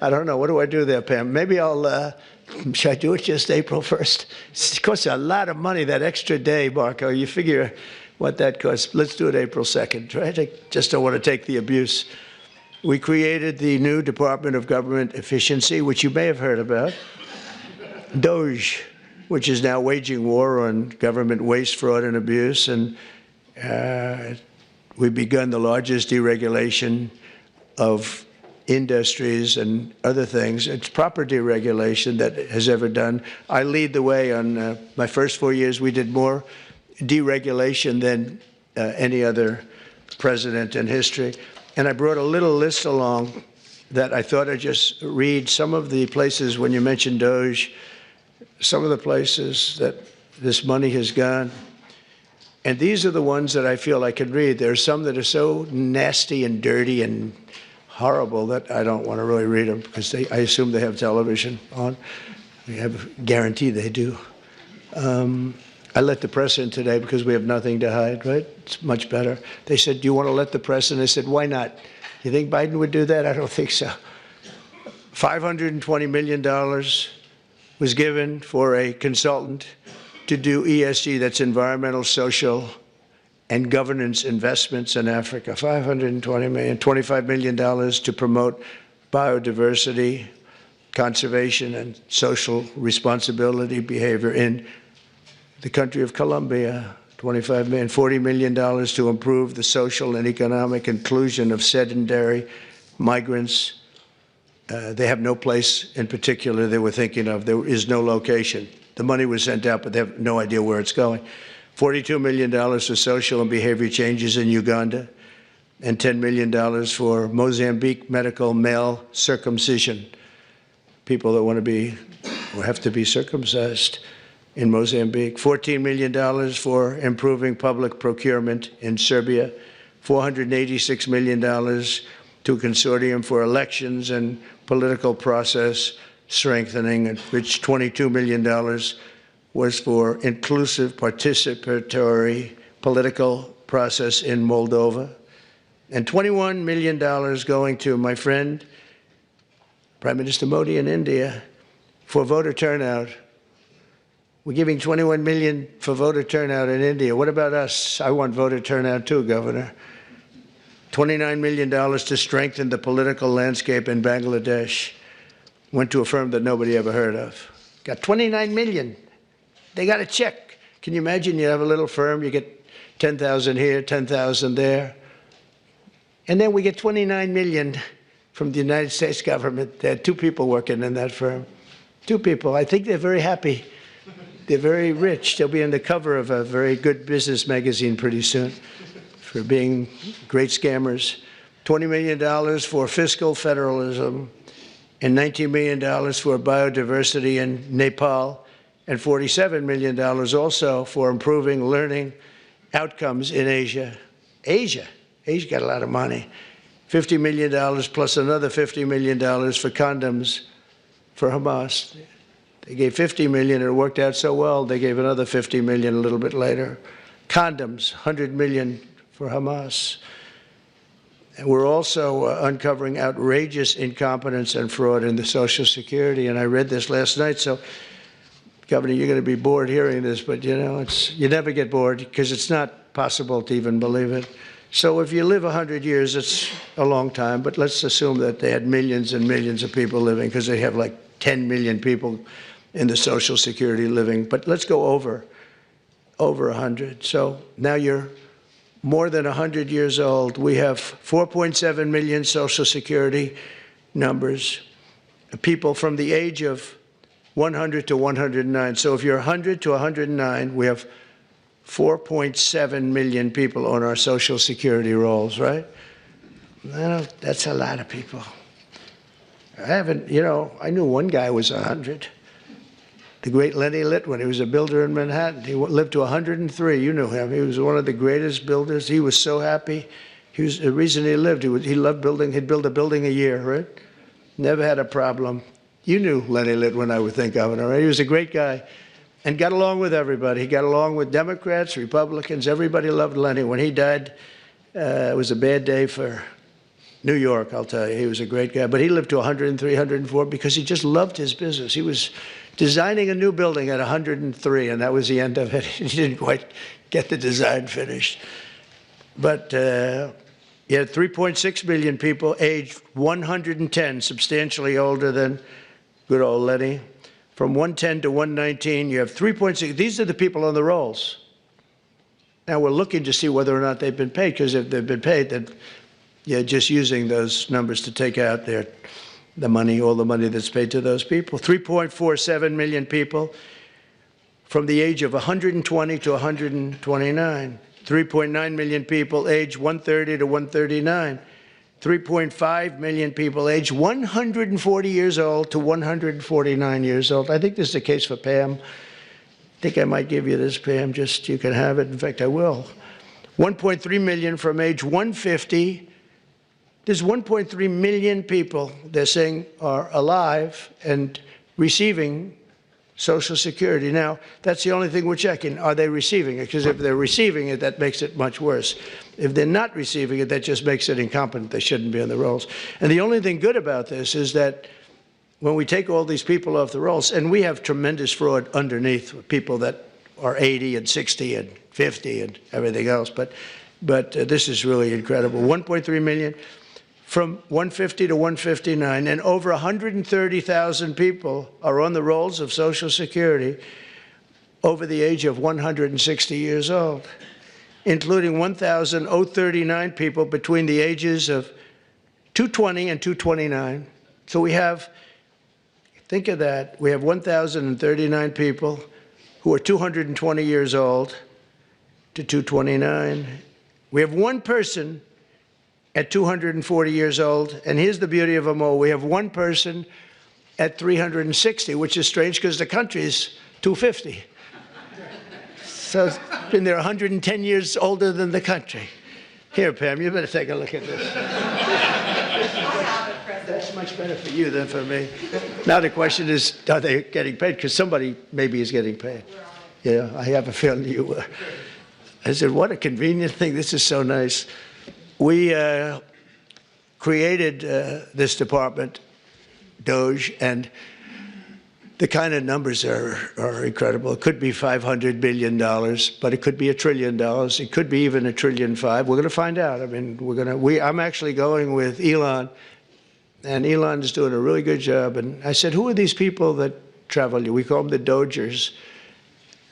I don't know. What do I do there, Pam? Maybe should I do it just April 1st? It costs a lot of money, that extra day, Marco. You figure what that costs. Let's do it April 2nd, right? I just don't want to take the abuse. We created the new Department of Government Efficiency, which you may have heard about, DOGE, which is now waging war on government waste, fraud, and abuse. And we've begun the largest deregulation of industries and other things. It's proper deregulation that has ever done. I lead the way on my first 4 years. We did more deregulation than any other president in history. And I brought a little list along that I thought I'd just read. Some of the places, when you mentioned DOGE, some of the places that this money has gone. And these are the ones that I feel I can read. There are some that are so nasty and dirty and horrible that I don't want to really read them, because I assume they have television on. I have a guarantee they do. I let the press in today because we have nothing to hide, right? It's much better. They said, "Do you want to let the press in?" I said, "Why not? You think Biden would do that?" I don't think so. $520 million was given for a consultant to do ESG, that's environmental, social, and governance investments in Africa. $520 million, $25 million to promote biodiversity, conservation, and social responsibility behavior in the country of Colombia. $25 million, $40 million to improve the social and economic inclusion of sedentary migrants. They have no place in particular they were thinking of. There is no location. The money was sent out, but they have no idea where it's going. $42 million for social and behavior changes in Uganda, and $10 million for Mozambique medical male circumcision. People that want to be or have to be circumcised in Mozambique. $14 million for improving public procurement in Serbia. $486 million to a consortium for elections and political process strengthening, of which $22 million was for inclusive participatory political process in Moldova, and $21 million going to my friend, Prime Minister Modi in India, for voter turnout. We're giving $21 million for voter turnout in India. What about us? I want voter turnout too, Governor. $29 million to strengthen the political landscape in Bangladesh. Went to a firm that nobody ever heard of. Got $29 million. They got a check. Can you imagine you have a little firm, you get 10,000 here, 10,000 there. And then we get $29 million from the United States government. There are 2 people working in that firm. 2 people. I think they're very happy. They're very rich. They'll be on the cover of a very good business magazine pretty soon for being great scammers. $20 million for fiscal federalism and $19 million for biodiversity in Nepal, and $47 million also for improving learning outcomes in Asia. Asia got a lot of money. $50 million plus another $50 million for condoms for Hamas. They gave $50 million, and it worked out so well, they gave another $50 million a little bit later. Condoms, $100 million for Hamas. And we're also uncovering outrageous incompetence and fraud in the Social Security, and I read this last night, so Governor, you're going to be bored hearing this, but you know, you never get bored because it's not possible to even believe it. So if you live 100 years, it's a long time, but let's assume that they had millions and millions of people living, because they have like 10 million people in the Social Security living. But let's go over 100. So now you're more than 100 years old. We have 4.7 million Social Security numbers, people from the age of 100 to 109. So if you're 100 to 109, we have 4.7 million people on our Social Security rolls, right? That's a lot of people. I knew one guy was 100. The great Lenny Litwin, he was a builder in Manhattan. He lived to 103. You knew him. He was one of the greatest builders. He was so happy. The reason he lived, he loved building. He'd build a building a year, right? Never had a problem. You knew Lenny Litwin, I would think, Governor, right? He was a great guy and got along with everybody. He got along with Democrats, Republicans. Everybody loved Lenny. When he died, it was a bad day for New York, I'll tell you. He was a great guy. But he lived to 103, 104 because he just loved his business. He was designing a new building at 103, and that was the end of it. He didn't quite get the design finished. But you had 3.6 million people aged 110, substantially older than good old Lenny. From 110 to 119, you have 3.6. These are the people on the rolls. Now we're looking to see whether or not they've been paid, because if they've been paid, then you're just using those numbers to take out the money, all the money that's paid to those people. 3.47 million people from the age of 120 to 129. 3.9 million people aged 130 to 139. 3.5 million people aged 140 years old to 149 years old. I think this is the case for Pam. I think I might give you this, Pam, just you can have it. In fact, I will. 1.3 million from age 150. There's 1.3 million people, they're saying, are alive and receiving Social Security. Now, that's the only thing we're checking. Are they receiving it? Because if they're receiving it, that makes it much worse. If they're not receiving it, that just makes it incompetent. They shouldn't be on the rolls. And the only thing good about this is that when we take all these people off the rolls, and we have tremendous fraud underneath with people that are 80 and 60 and 50 and everything else, but this is really incredible. 1.3 million from 150 to 159, and over 130,000 people are on the rolls of Social Security over the age of 160 years old, including 1,039 people between the ages of 220 and 229. So we have, think of that, we have 1,039 people who are 220 years old to 229. We have one person at 240 years old, and here's the beauty of them all. We have one person at 360, which is strange because the country is 250. So it's been there 110 years older than the country. Here, Pam, you better take a look at this. That's much better for you than for me. Now the question is, are they getting paid? Because somebody maybe is getting paid. Yeah, I have a feeling you were. I said, what a convenient thing. This is so nice. We created this department, DOGE, and the kind of numbers are incredible. It could be $500 billion, but it could be $1 trillion. It could be even $1.5 trillion. We're going to find out. I mean, I'm actually going with Elon, and Elon is doing a really good job. And I said, who are these people that travel? We call them the Dogers.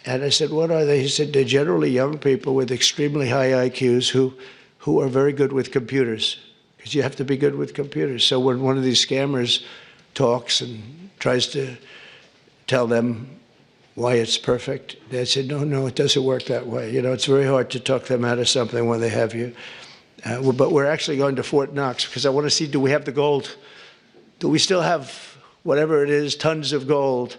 And I said, what are they? He said, they're generally young people with extremely high IQs who are very good with computers, because you have to be good with computers. So when one of these scammers talks and tries to tell them why it's perfect, they said, no, it doesn't work that way. You know, it's very hard to talk them out of something when they have you. But we're actually going to Fort Knox, because I want to see, do we have the gold? Do we still have, whatever it is, tons of gold?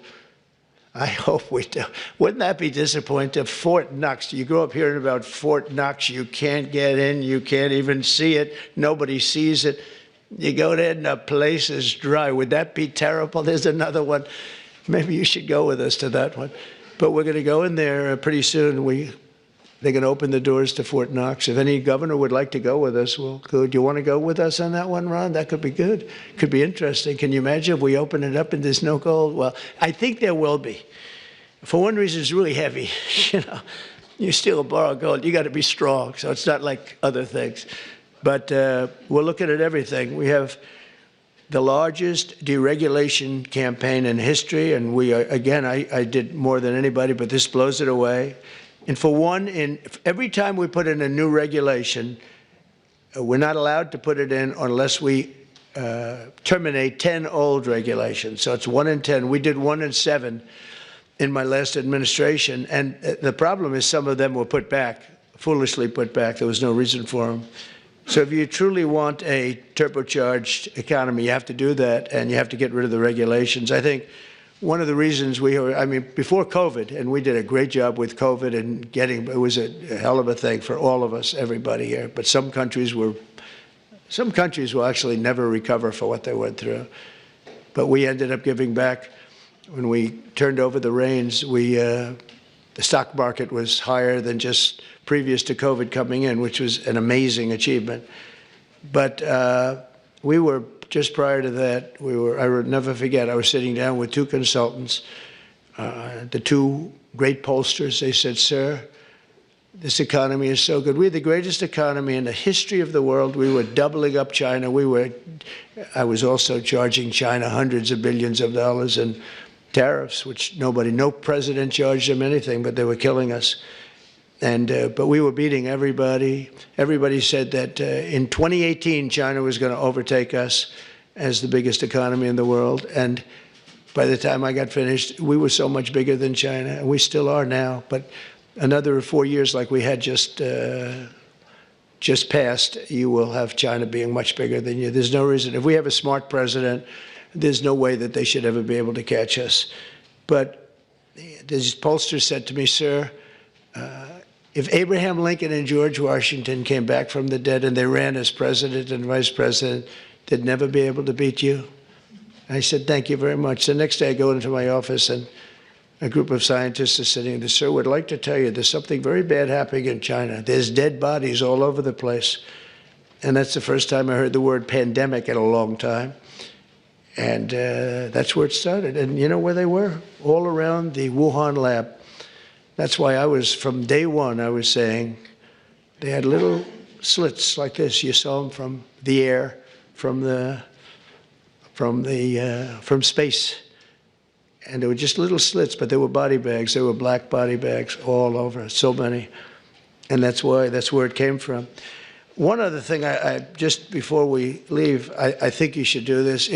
I hope we do. Wouldn't that be disappointing? Fort Knox, you grow up hearing about Fort Knox, you can't get in, you can't even see it, nobody sees it. You go there and the place is dry. Would that be terrible? There's another one. Maybe you should go with us to that one. But we're going to go in there pretty soon. They're going to open the doors to Fort Knox. If any governor would like to go with us, well, good. Do you want to go with us on that one, Ron? That could be good. Could be interesting. Can you imagine if we open it up and there's no gold? Well, I think there will be. For one reason, it's really heavy. You know, you steal or borrow gold, you got to be strong. So it's not like other things. But we're looking at everything. We have the largest deregulation campaign in history, and we are, again, I did more than anybody, but this blows it away. And for one, every time we put in a new regulation, we're not allowed to put it in unless we terminate 10 old regulations. So it's 1 in 10. We did 1 in 7 in my last administration. And the problem is some of them were put back, foolishly put back. There was no reason for them. So if you truly want a turbocharged economy, you have to do that, and you have to get rid of the regulations. I think one of the reasons before COVID, and we did a great job with COVID and it was a hell of a thing for all of us, everybody here. But some countries will actually never recover for what they went through. But we ended up giving back. When we turned over the reins, the stock market was higher than just previous to COVID coming in, which was an amazing achievement. But we were, just prior to that, I would never forget, I was sitting down with 2 consultants, the 2 great pollsters. They said, sir, this economy is so good. We're the greatest economy in the history of the world. We were doubling up China. I was also charging China hundreds of billions of dollars in tariffs, which no president charged them anything, but they were killing us. But we were beating everybody. Everybody said that in 2018, China was going to overtake us as the biggest economy in the world. And by the time I got finished, we were so much bigger than China, and we still are now. But another 4 years like we had just passed, you will have China being much bigger than you. There's no reason. If we have a smart president, there's no way that they should ever be able to catch us. But this pollster said to me, sir, if Abraham Lincoln and George Washington came back from the dead and they ran as president and vice president, they'd never be able to beat you. I said, thank you very much. The next day I go into my office and a group of scientists are sitting there. Sir, would like to tell you there's something very bad happening in China. There's dead bodies all over the place. And that's the first time I heard the word pandemic in a long time. And that's where it started. And you know where they were? All around the Wuhan lab. That's why from day one, I was saying they had little slits like this. You saw them from the air, from space. And they were just little slits, but they were body bags. They were black body bags all over, so many. And that's where it came from. One other thing, just before we leave, I think you should do this.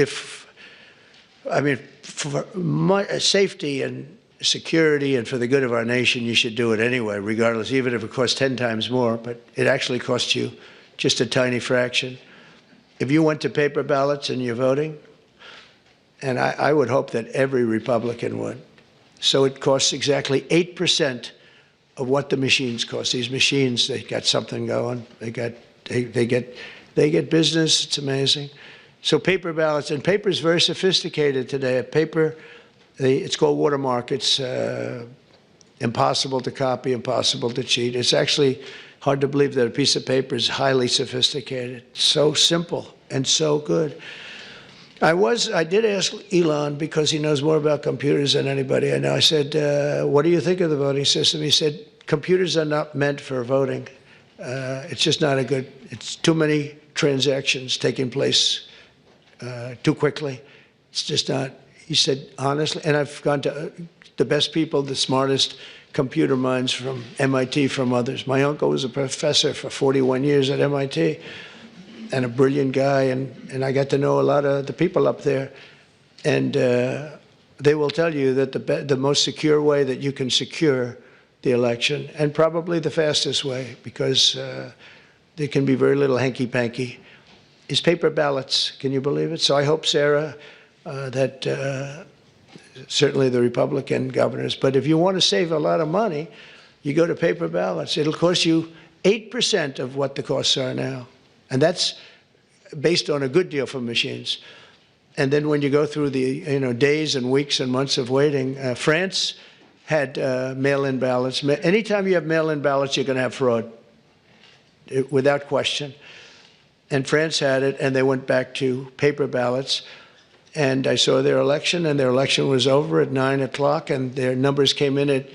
For my safety and security and for the good of our nation, you should do it anyway, regardless, even if it costs 10 times more, but it actually costs you just a tiny fraction. If you went to paper ballots and you're voting, and I would hope that every Republican would, so it costs exactly 8% of what the machines cost. These machines, they got something going. They got They get business. It's amazing. So paper ballots, and paper is very sophisticated today. A paper, it's called watermark. It's impossible to copy, impossible to cheat. It's actually hard to believe that a piece of paper is highly sophisticated. So simple and so good. I did ask Elon, because he knows more about computers than anybody I know. I said, what do you think of the voting system? He said, computers are not meant for voting. It's just not it's too many transactions taking place too quickly. It's just not, he said, honestly, and I've gone to the best people, the smartest computer minds from MIT, from others. My uncle was a professor for 41 years at MIT, and a brilliant guy, and I got to know a lot of the people up there. And they will tell you that the most secure way that you can secure the election, and probably the fastest way, because there can be very little hanky-panky, is paper ballots. Can you believe it? So I hope, Sarah, that certainly the Republican governors, but if you want to save a lot of money, you go to paper ballots. It'll cost you 8% of what the costs are now. And that's based on a good deal for machines. And then when you go through the days and weeks and months of waiting, France had mail-in ballots. Anytime you have mail-in ballots, you're going to have fraud, without question. And France had it, and they went back to paper ballots. And I saw their election, and their election was over at 9 o'clock, and their numbers came in at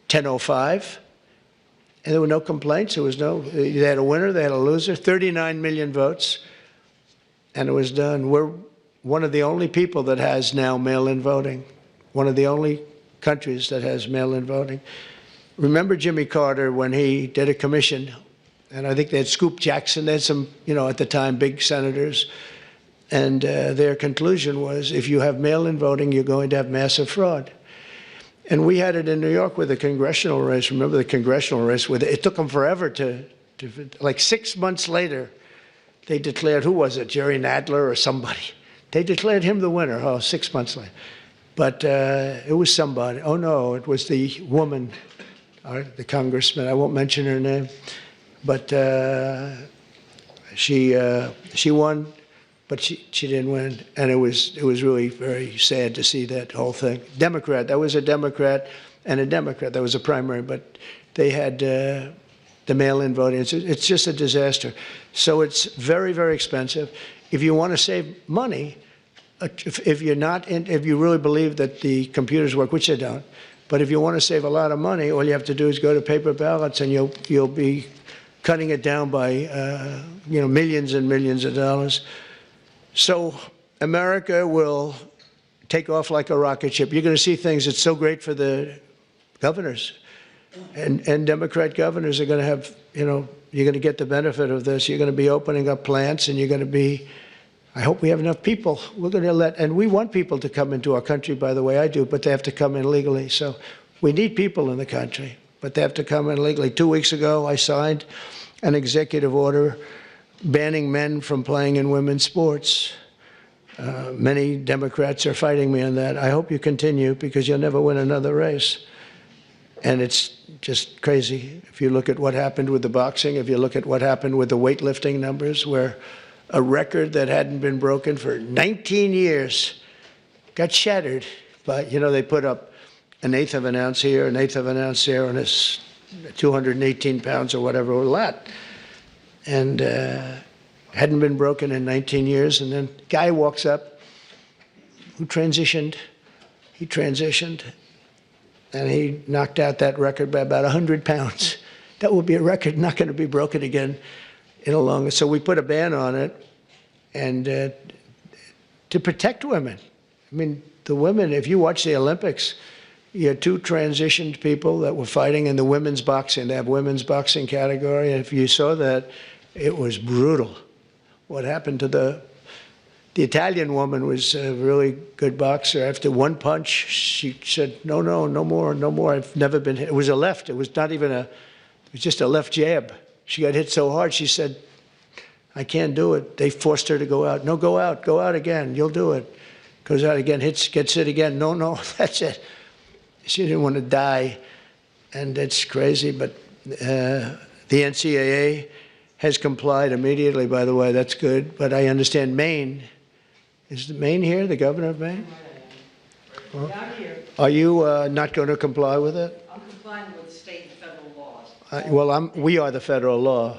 10:05. And there were no complaints. They had a winner, they had a loser, 39 million votes, and it was done. We're one of the only people that has now mail-in voting, one of the only countries that has mail-in voting. Remember Jimmy Carter when he did a commission, and I think they had Scoop Jackson, they had some, at the time, big senators, and their conclusion was, if you have mail-in voting, you're going to have massive fraud. And we had it in New York with the congressional race. Remember the congressional race? It took them forever like 6 months later, they declared, who was it, Jerry Nadler or somebody? They declared him the winner, 6 months later. But it was somebody. Oh, no, it was the woman, the congressman. I won't mention her name. But she won. But she didn't win, and it was really very sad to see that whole thing. Democrat, that was a Democrat and a Democrat. That was a primary, but they had the mail-in voting. It's just a disaster. So it's very, very expensive. If you want to save money, if you really believe that the computers work, which they don't, but if you want to save a lot of money, all you have to do is go to paper ballots, and you'll be cutting it down by millions and millions of dollars. So America will take off like a rocket ship. You're going to see things. It's so great for the governors. And Democrat governors are going to have, you're going to get the benefit of this. You're going to be opening up plants, and you're going to be, I hope we have enough people. We're going to and we want people to come into our country, by the way, I do, but they have to come in legally. So we need people in the country, but they have to come in legally. 2 weeks ago, I signed an executive order banning men from playing in women's sports. Many Democrats are fighting me on that. I hope you continue, because you'll never win another race. And it's just crazy. If you look at what happened with the boxing, if you look at what happened with the weightlifting numbers, where a record that hadn't been broken for 19 years got shattered. But, they put up an eighth of an ounce here, an eighth of an ounce there, and it's 218 pounds or whatever, a lot. And hadn't been broken in 19 years. And then a guy walks up who transitioned. He transitioned, and he knocked out that record by about 100 pounds. That would be a record not going to be broken again in a long. So we put a ban on it, and to protect women. I mean, the women, if you watch the Olympics, you had two transitioned people that were fighting in the women's boxing. They have women's boxing category. And if you saw that, it was brutal. What happened to the Italian woman was a really good boxer. After one punch, she said, no more. I've never been hit. It was a left. It was not even it was just a left jab. She got hit so hard, she said, I can't do it. They forced her to go out. No, go out again. You'll do it. Goes out again, gets hit again. No, that's it. She didn't want to die, and it's crazy. But the NCAA has complied immediately, by the way. That's good. But I understand Maine, is Maine here, the governor of Maine? Well, not here. Are you not going to comply with it? I'm complying with state and federal laws. We are the federal law.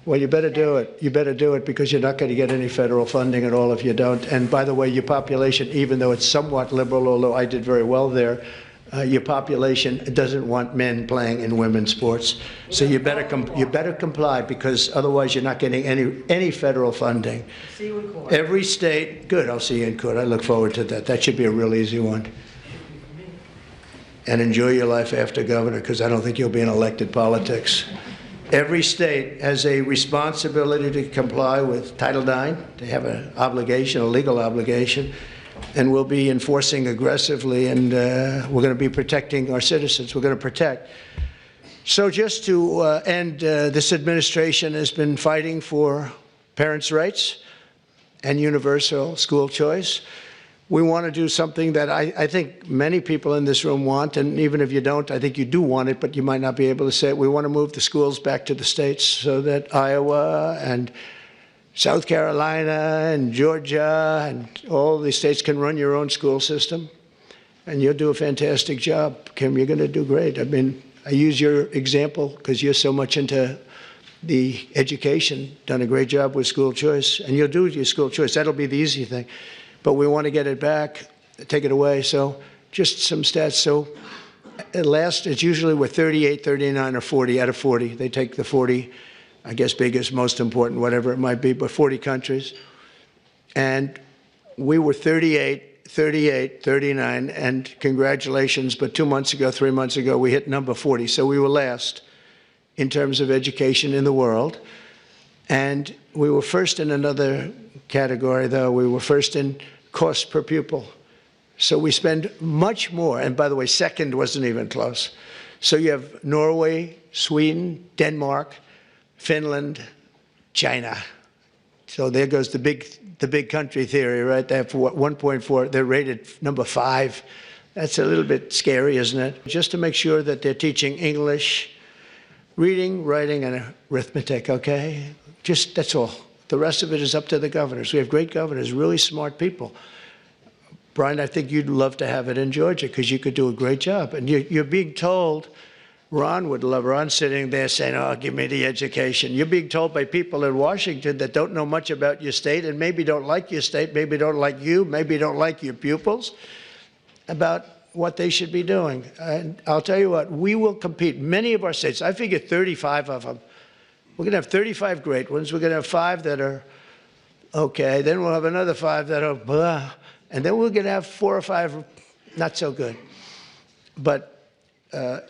Well, you better do it. You better do it because you're not going to get any federal funding at all if you don't. And by the way, your population, even though it's somewhat liberal, although I did very well there, your population doesn't want men playing in women's sports. So you better comply because otherwise you're not getting any federal funding. See you in court. Every state, good, I'll see you in court. I look forward to that. That should be a real easy one. And enjoy your life after governor because I don't think you'll be in elected politics. Every state has a responsibility to comply with Title IX. They have an obligation, a legal obligation, and we'll be enforcing aggressively, and we're going to be protecting our citizens. We're going to protect. So just to end, this administration has been fighting for parents' rights and universal school choice. We want to do something that I think many people in this room want, and even if you don't, I think you do want it, but you might not be able to say it. We want to move the schools back to the states so that Iowa and South Carolina and Georgia and all these states can run your own school system. And you'll do a fantastic job, Kim. You're going to do great. I mean, I use your example because you're so much into the education, done a great job with school choice, and you'll do your school choice. That'll be the easy thing. But we want to get it back, take it away. So just some stats. So at last, it's usually we're 38, 39, or 40 out of 40. They take the 40, I guess, biggest, most important, whatever it might be, but 40 countries. And we were 38, 38, 39, and congratulations, but 2 months ago, 3 months ago, we hit number 40. So we were last in terms of education in the world. And we were first in another category, though. We were first in cost per pupil. So we spend much more. And by the way, second wasn't even close. So you have Norway, Sweden, Denmark, Finland, China. So there goes the big country theory, right? They have 1.4. They're rated number 5. That's a little bit scary, isn't it? Just to make sure that they're teaching English, reading, writing, and arithmetic, okay? Just, that's all. The rest of it is up to the governors. We have great governors, really smart people. Brian, I think you'd love to have it in Georgia because you could do a great job. And you're being told, Ron would love, Ron's sitting there saying, oh, give me the education. You're being told by people in Washington that don't know much about your state and maybe don't like your state, maybe don't like you, maybe don't like your pupils, about what they should be doing. And I'll tell you what, we will compete. Many of our states, I figure 35 of them, we're going to have 35 great ones. We're going to have 5 that are okay. Then we'll have another 5 that are blah. And then we're going to have 4 or 5 not so good. But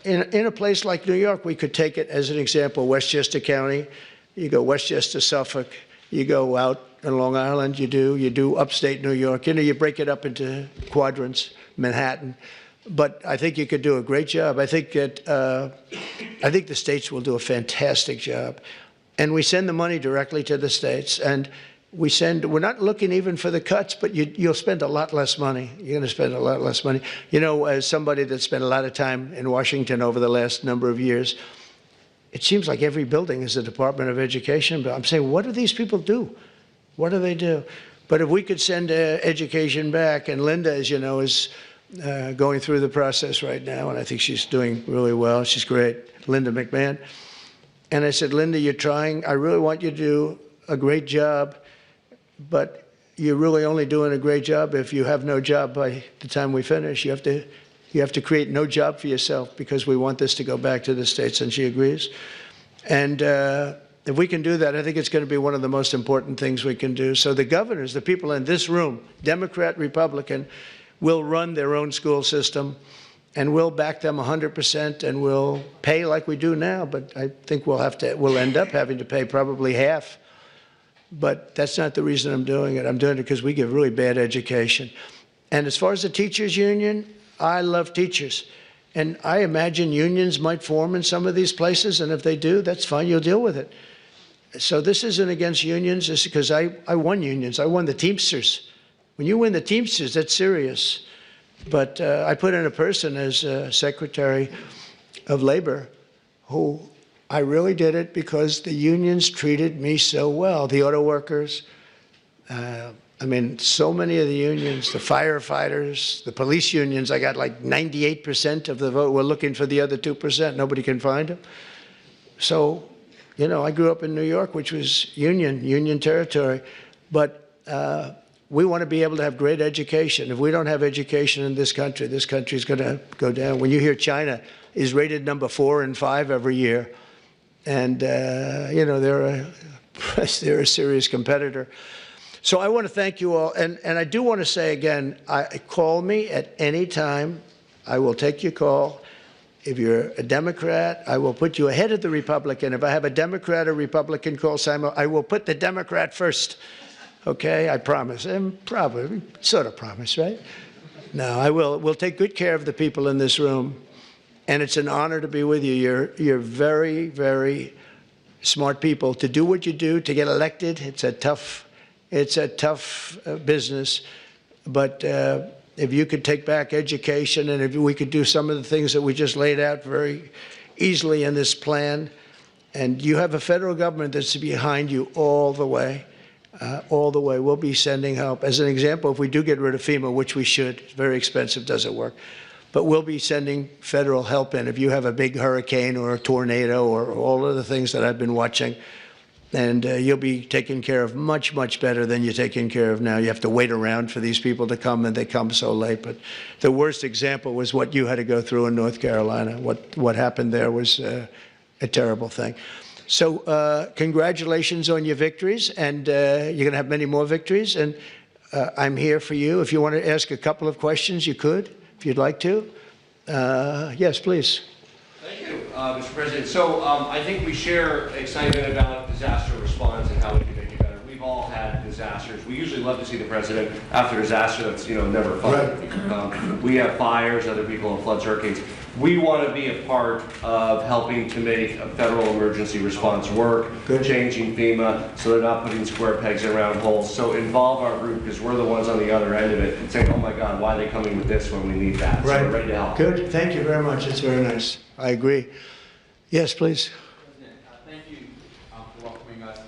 in a place like New York, we could take it as an example. Westchester County, you go Westchester, Suffolk, you go out on Long Island, you do upstate New York. You know, you break it up into quadrants, Manhattan. But I think you could do a great job. I think that the states will do a fantastic job. And we send the money directly to the states. And we're not looking even for the cuts, but you'll spend a lot less money. You're going to spend a lot less money. You know, as somebody that spent a lot of time in Washington over the last number of years, it seems like every building is a Department of Education. But I'm saying, what do these people do? What do they do? But if we could send education back, and Linda, as you know, is going through the process right now, and I think she's doing really well. She's great, Linda McMahon. And I said, Linda, you're trying. I really want you to do a great job, but you're really only doing a great job if you have no job by the time we finish. You have to create no job for yourself because we want this to go back to the states, and she agrees. And if we can do that, I think it's going to be one of the most important things we can do. So the governors, the people in this room, Democrat, Republican, will run their own school system, and we'll back them 100%, and we'll pay like we do now. But I think we'll end up having to pay probably half. But that's not the reason I'm doing it. I'm doing it because we give really bad education. And as far as the teachers union, I love teachers. And I imagine unions might form in some of these places, and if they do, that's fine, you'll deal with it. So this isn't against unions, it's because I won unions. I won the Teamsters. When you win the Teamsters, that's serious. But I put in a person as Secretary of Labor who I really did it because the unions treated me so well. The auto workers, I mean, so many of the unions, the firefighters, the police unions, I got like 98% of the vote. We're looking for the other 2%. Nobody can find them. So, you know, I grew up in New York, which was union territory. But we want to be able to have great education. If we don't have education in this country is going to go down. When you hear China is rated number 4 and 5 every year, and, you know, they're a serious competitor. So I want to thank you all. And I do want to say again, call me at any time. I will take your call. If you're a Democrat, I will put you ahead of the Republican. If I have a Democrat or Republican call, Simon, I will put the Democrat first. Okay, I promise. And probably, sort of promise, right? No, I will. We'll take good care of the people in this room. And it's an honor to be with you. You're very, very smart people. To do what you do, to get elected, it's a tough business. But if you could take back education, and if we could do some of the things that we just laid out very easily in this plan, and you have a federal government that's behind you all the way. We'll be sending help. As an example, if we do get rid of FEMA, which we should, it's very expensive, doesn't work, but we'll be sending federal help in. If you have a big hurricane or a tornado or all of the things that I've been watching, and you'll be taken care of much, much better than you're taken care of now. You have to wait around for these people to come, and they come so late. But the worst example was what you had to go through in North Carolina. What happened there was a terrible thing. So congratulations on your victories, and you're going to have many more victories. And I'm here for you. If you want to ask a couple of questions, you could, if you'd like to. Yes, please. Thank you, Mr. President. So I think we share excitement about disaster response and how we can make it better. We've all had disasters. We usually love to see the president after disaster. That's, you know, never fun. Right. We have fires, other people have floods, hurricanes. We want to be a part of helping to make a federal emergency response work, changing FEMA so they're not putting square pegs in round holes. So involve our group, because we're the ones on the other end of it and saying, oh my God, why are they coming with this when we need that? Right. So we're ready to help. Good. Thank you very much. It's very nice. I agree. Yes, please. President, thank you for welcoming us.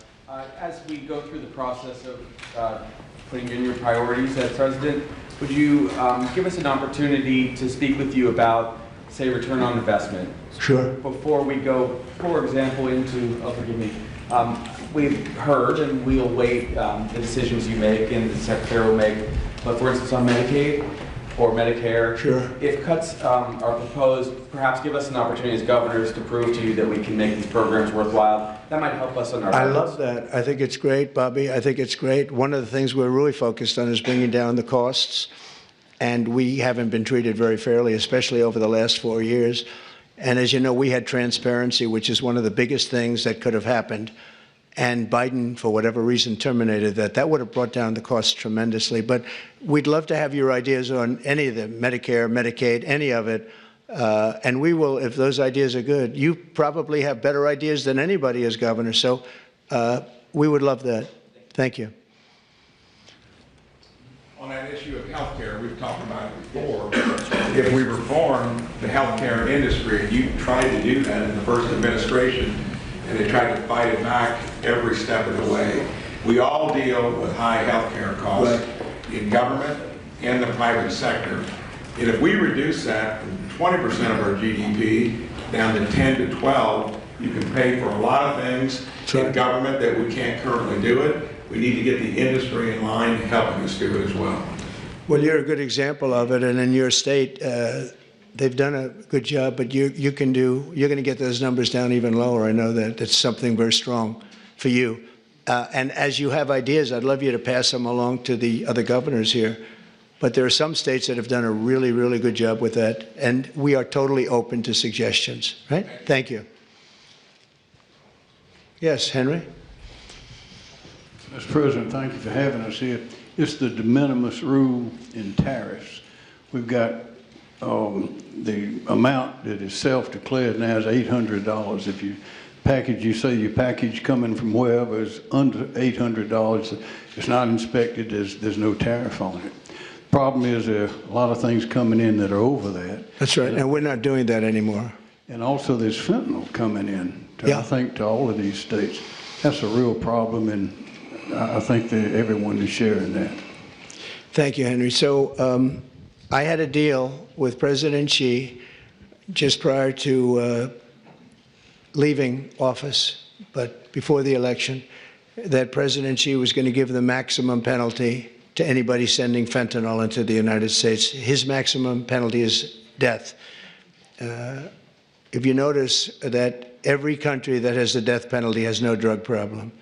As we go through the process of putting in your priorities as president, would you give us an opportunity to speak with you about, say, return on investment? Sure. Before we go, for example, into, forgive me, we've heard and we'll wait the decisions you make and the Secretary will make, but for instance on Medicaid or Medicare, sure. If cuts are proposed, perhaps give us an opportunity as governors to prove to you that we can make these programs worthwhile. That might help us on our I love that. I think it's great, Bobby. I think it's great. One of the things we're really focused on is bringing down the costs. And we haven't been treated very fairly, especially over the last 4 years. And as you know, we had transparency, which is one of the biggest things that could have happened. And Biden, for whatever reason, terminated that. That would have brought down the costs tremendously. But we'd love to have your ideas on any of them, Medicare, Medicaid, any of it. And we will, if those ideas are good. You probably have better ideas than anybody as governor. So we would love that. Thank you. On that issue of healthcare, we've talked about it before. If we reform the healthcare industry, you tried to do that in the first administration, and they tried to fight it back every step of the way. We all deal with high healthcare costs in government and the private sector. And if we reduce that from 20% of our GDP down to 10 to 12, you can pay for a lot of things in government that we can't currently do it. We need to get the industry in line helping us do it as well. Well, you're a good example of it, and in your state, they've done a good job, but you're going to get those numbers down even lower. I know that that's something very strong for you. And as you have ideas, I'd love you to pass them along to the other governors here. But there are some states that have done a really, really good job with that, and we are totally open to suggestions, right? Thank you. Yes, Henry? Mr. President, thank you for having us here. It's the de minimis rule in tariffs. We've got the amount that is self-declared now is $800. If you say your package coming from wherever is under $800, it's not inspected, there's no tariff on it. Problem is there are a lot of things coming in that are over that. That's right, and we're not doing that anymore. And also there's fentanyl coming in I think to all of these states, that's a real problem, and I think that everyone is sharing that. Thank you, Henry. So I had a deal with President Xi just prior to leaving office, but before the election, that President Xi was going to give the maximum penalty to anybody sending fentanyl into the United States. His maximum penalty is death. If you notice that every country that has the death penalty has no drug problem,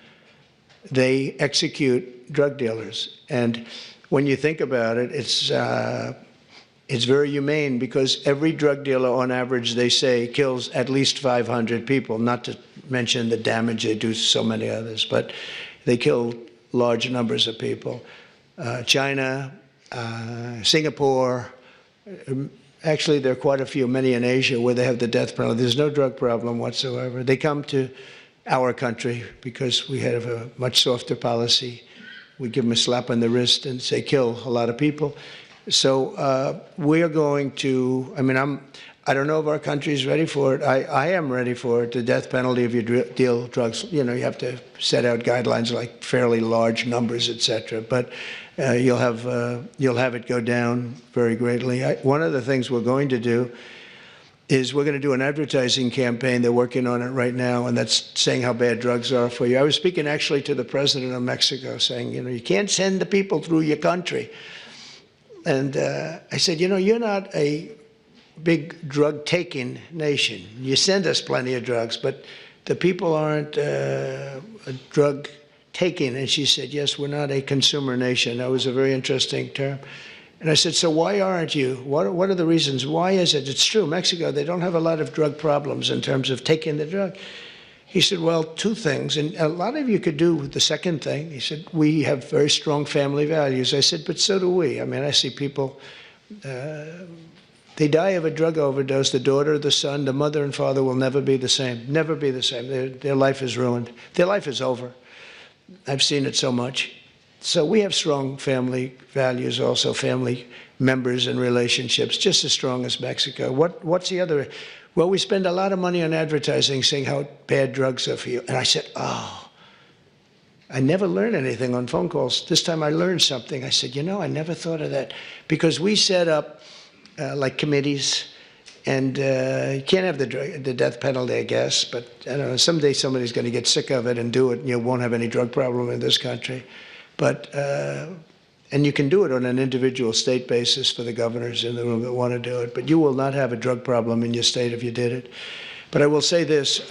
they execute drug dealers. And when you think about it, it's very humane, because every drug dealer, on average, they say, kills at least 500 people, not to mention the damage they do to so many others, but they kill large numbers of people. China, Singapore, actually there are quite a few, many in Asia, where they have the death penalty. There's no drug problem whatsoever. They come to our country because we have a much softer policy. We give them a slap on the wrist and say, kill a lot of people. So we're going to, I don't know if our country is ready for it. I am ready for it, the death penalty if you deal drugs. You know, you have to set out guidelines like fairly large numbers, et cetera. But you'll have it go down very greatly. One of the things we're going to do is we're going to do an advertising campaign. They're working on it right now, and that's saying how bad drugs are for you. I was speaking actually to the president of Mexico, saying, you know, you can't send the people through your country. And I said, you know, you're not a big drug-taking nation. You send us plenty of drugs, but the people aren't drug-taking. And she said, yes, we're not a consumer nation. That was a very interesting term. And I said, so why aren't you? What are the reasons? Why is it? It's true, Mexico, they don't have a lot of drug problems in terms of taking the drug. He said, well, two things, and a lot of you could do with the second thing. He said, we have very strong family values. I said, but so do we. I mean, I see people, they die of a drug overdose. The daughter, the son, the mother and father will never be the same, never be the same. Their life is ruined. Their life is over. I've seen it so much. So we have strong family values, also family members and relationships, just as strong as Mexico. What's the other? Well, we spend a lot of money on advertising saying how bad drugs are for you. And I said, oh, I never learned anything on phone calls. This time I learned something. I said, you know, I never thought of that. Because we set up like committees, and you can't have the death penalty, I guess, but I don't know, someday somebody's going to get sick of it and do it, and you won't have any drug problem in this country. But, and you can do it on an individual state basis for the governors in the room that want to do it, but you will not have a drug problem in your state if you did it. But I will say this,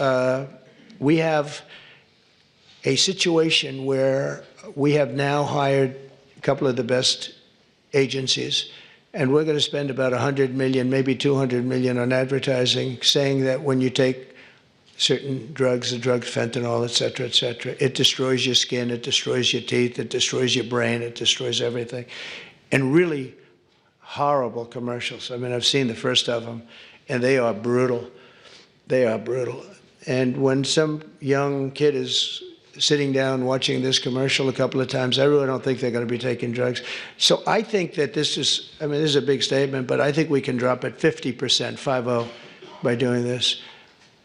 we have a situation where we have now hired a couple of the best agencies, and we're going to spend about 100 million, maybe 200 million on advertising, saying that when you take certain drugs, the drugs, fentanyl, et cetera, it destroys your skin, it destroys your teeth, it destroys your brain, it destroys everything. And really horrible commercials. I mean, I've seen the first of them, and they are brutal. They are brutal. And when some young kid is sitting down watching this commercial a couple of times, I really don't think they're going to be taking drugs. So I think that this is, I mean, this is a big statement, but I think we can drop it 50%, 50, by doing this.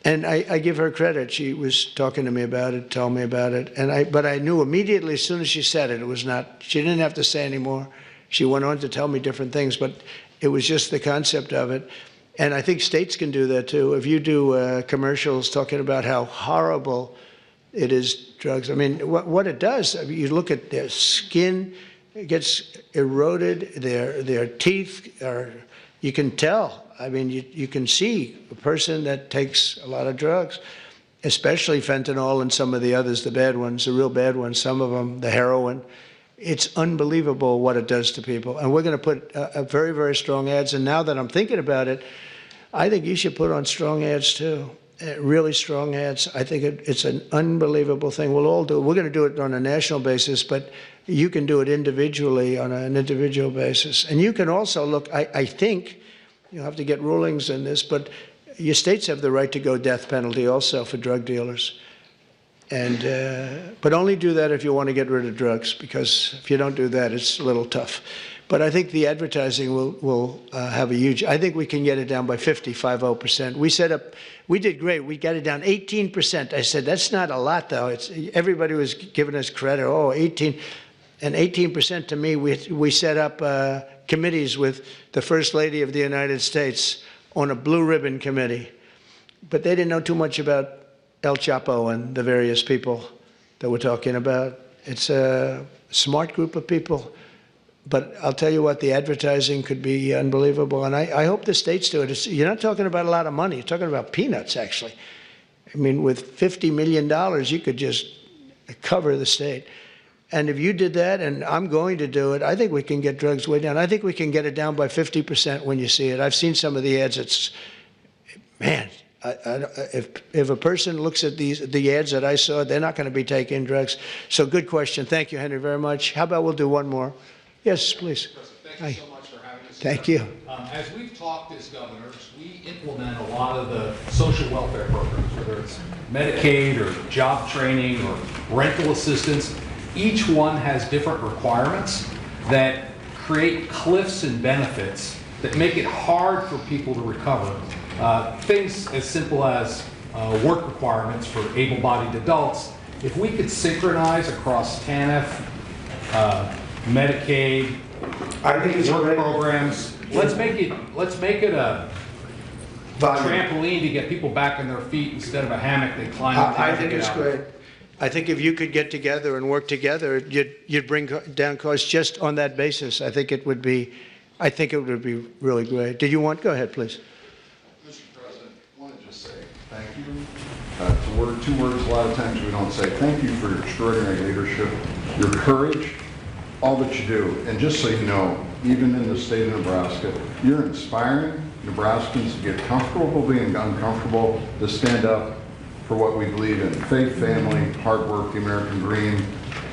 And I give her credit. She was talking to me about it, told me about it. But I knew immediately as soon as she said it, it was not, she didn't have to say anymore. She went on to tell me different things, but it was just the concept of it. And I think states can do that too. If you do commercials talking about how horrible it is, drugs. I mean, what it does, I mean, you look at their skin, it gets eroded, their teeth are, you can tell. I mean, you can see a person that takes a lot of drugs, especially fentanyl and some of the others, the bad ones, the real bad ones, some of them, the heroin. It's unbelievable what it does to people. And we're going to put very, very strong ads. And now that I'm thinking about it, I think you should put on strong ads too, really strong ads. I think it's an unbelievable thing. We'll all do it. We're going to do it on a national basis, but you can do it individually on an individual basis. And you can also look, I think, you'll have to get rulings in this, but your states have the right to go death penalty also for drug dealers. And, but only do that if you want to get rid of drugs, because if you don't do that, it's a little tough. But I think the advertising will have a huge, I think we can get it down by 50%. We did great. We got it down 18%. I said, that's not a lot, though. Everybody was giving us credit. Oh, 18. And 18% to me, we set up committees with the First Lady of the United States on a blue ribbon committee. But they didn't know too much about El Chapo and the various people that we're talking about. It's a smart group of people. But I'll tell you what, the advertising could be unbelievable. And I hope the states do it. You're not talking about a lot of money. You're talking about peanuts, actually. I mean, with $50 million, you could just cover the state. And if you did that, and I'm going to do it, I think we can get drugs way down. I think we can get it down by 50% when you see it. I've seen some of the ads. It's, man, if a person looks at the ads that I saw, they're not going to be taking drugs. So good question. Thank you, Henry, very much. How about we'll do one more? Yes, please. Thank you so much for having us. Thank you. As we've talked as governors, we implement a lot of the social welfare programs, whether it's Medicaid or job training or rental assistance. Each one has different requirements that create cliffs and benefits that make it hard for people to recover. Things as simple as work requirements for able-bodied adults. If we could synchronize across TANF, Medicaid, I think it's work great. programs, let's make it a trampoline to get people back on their feet instead of a hammock they climb up. I think it's great. I think if you could get together and work together, you'd bring down costs just on that basis. I think it would be really great. Did you want? Go ahead, please. Mr. President, I want to just say thank you. Two words a lot of times we don't say. Thank you for your extraordinary leadership, your courage, all that you do. And just so you know, even in the state of Nebraska, you're inspiring Nebraskans to get comfortable being uncomfortable, to stand up for what we believe in: faith, family, hard work, the American dream.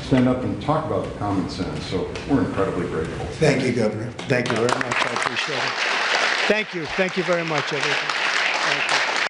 Stand up and talk about the common sense. So we're incredibly grateful. Thank you, Governor. Thank you very much. I appreciate it. Thank you. Thank you very much, everyone. Thank you.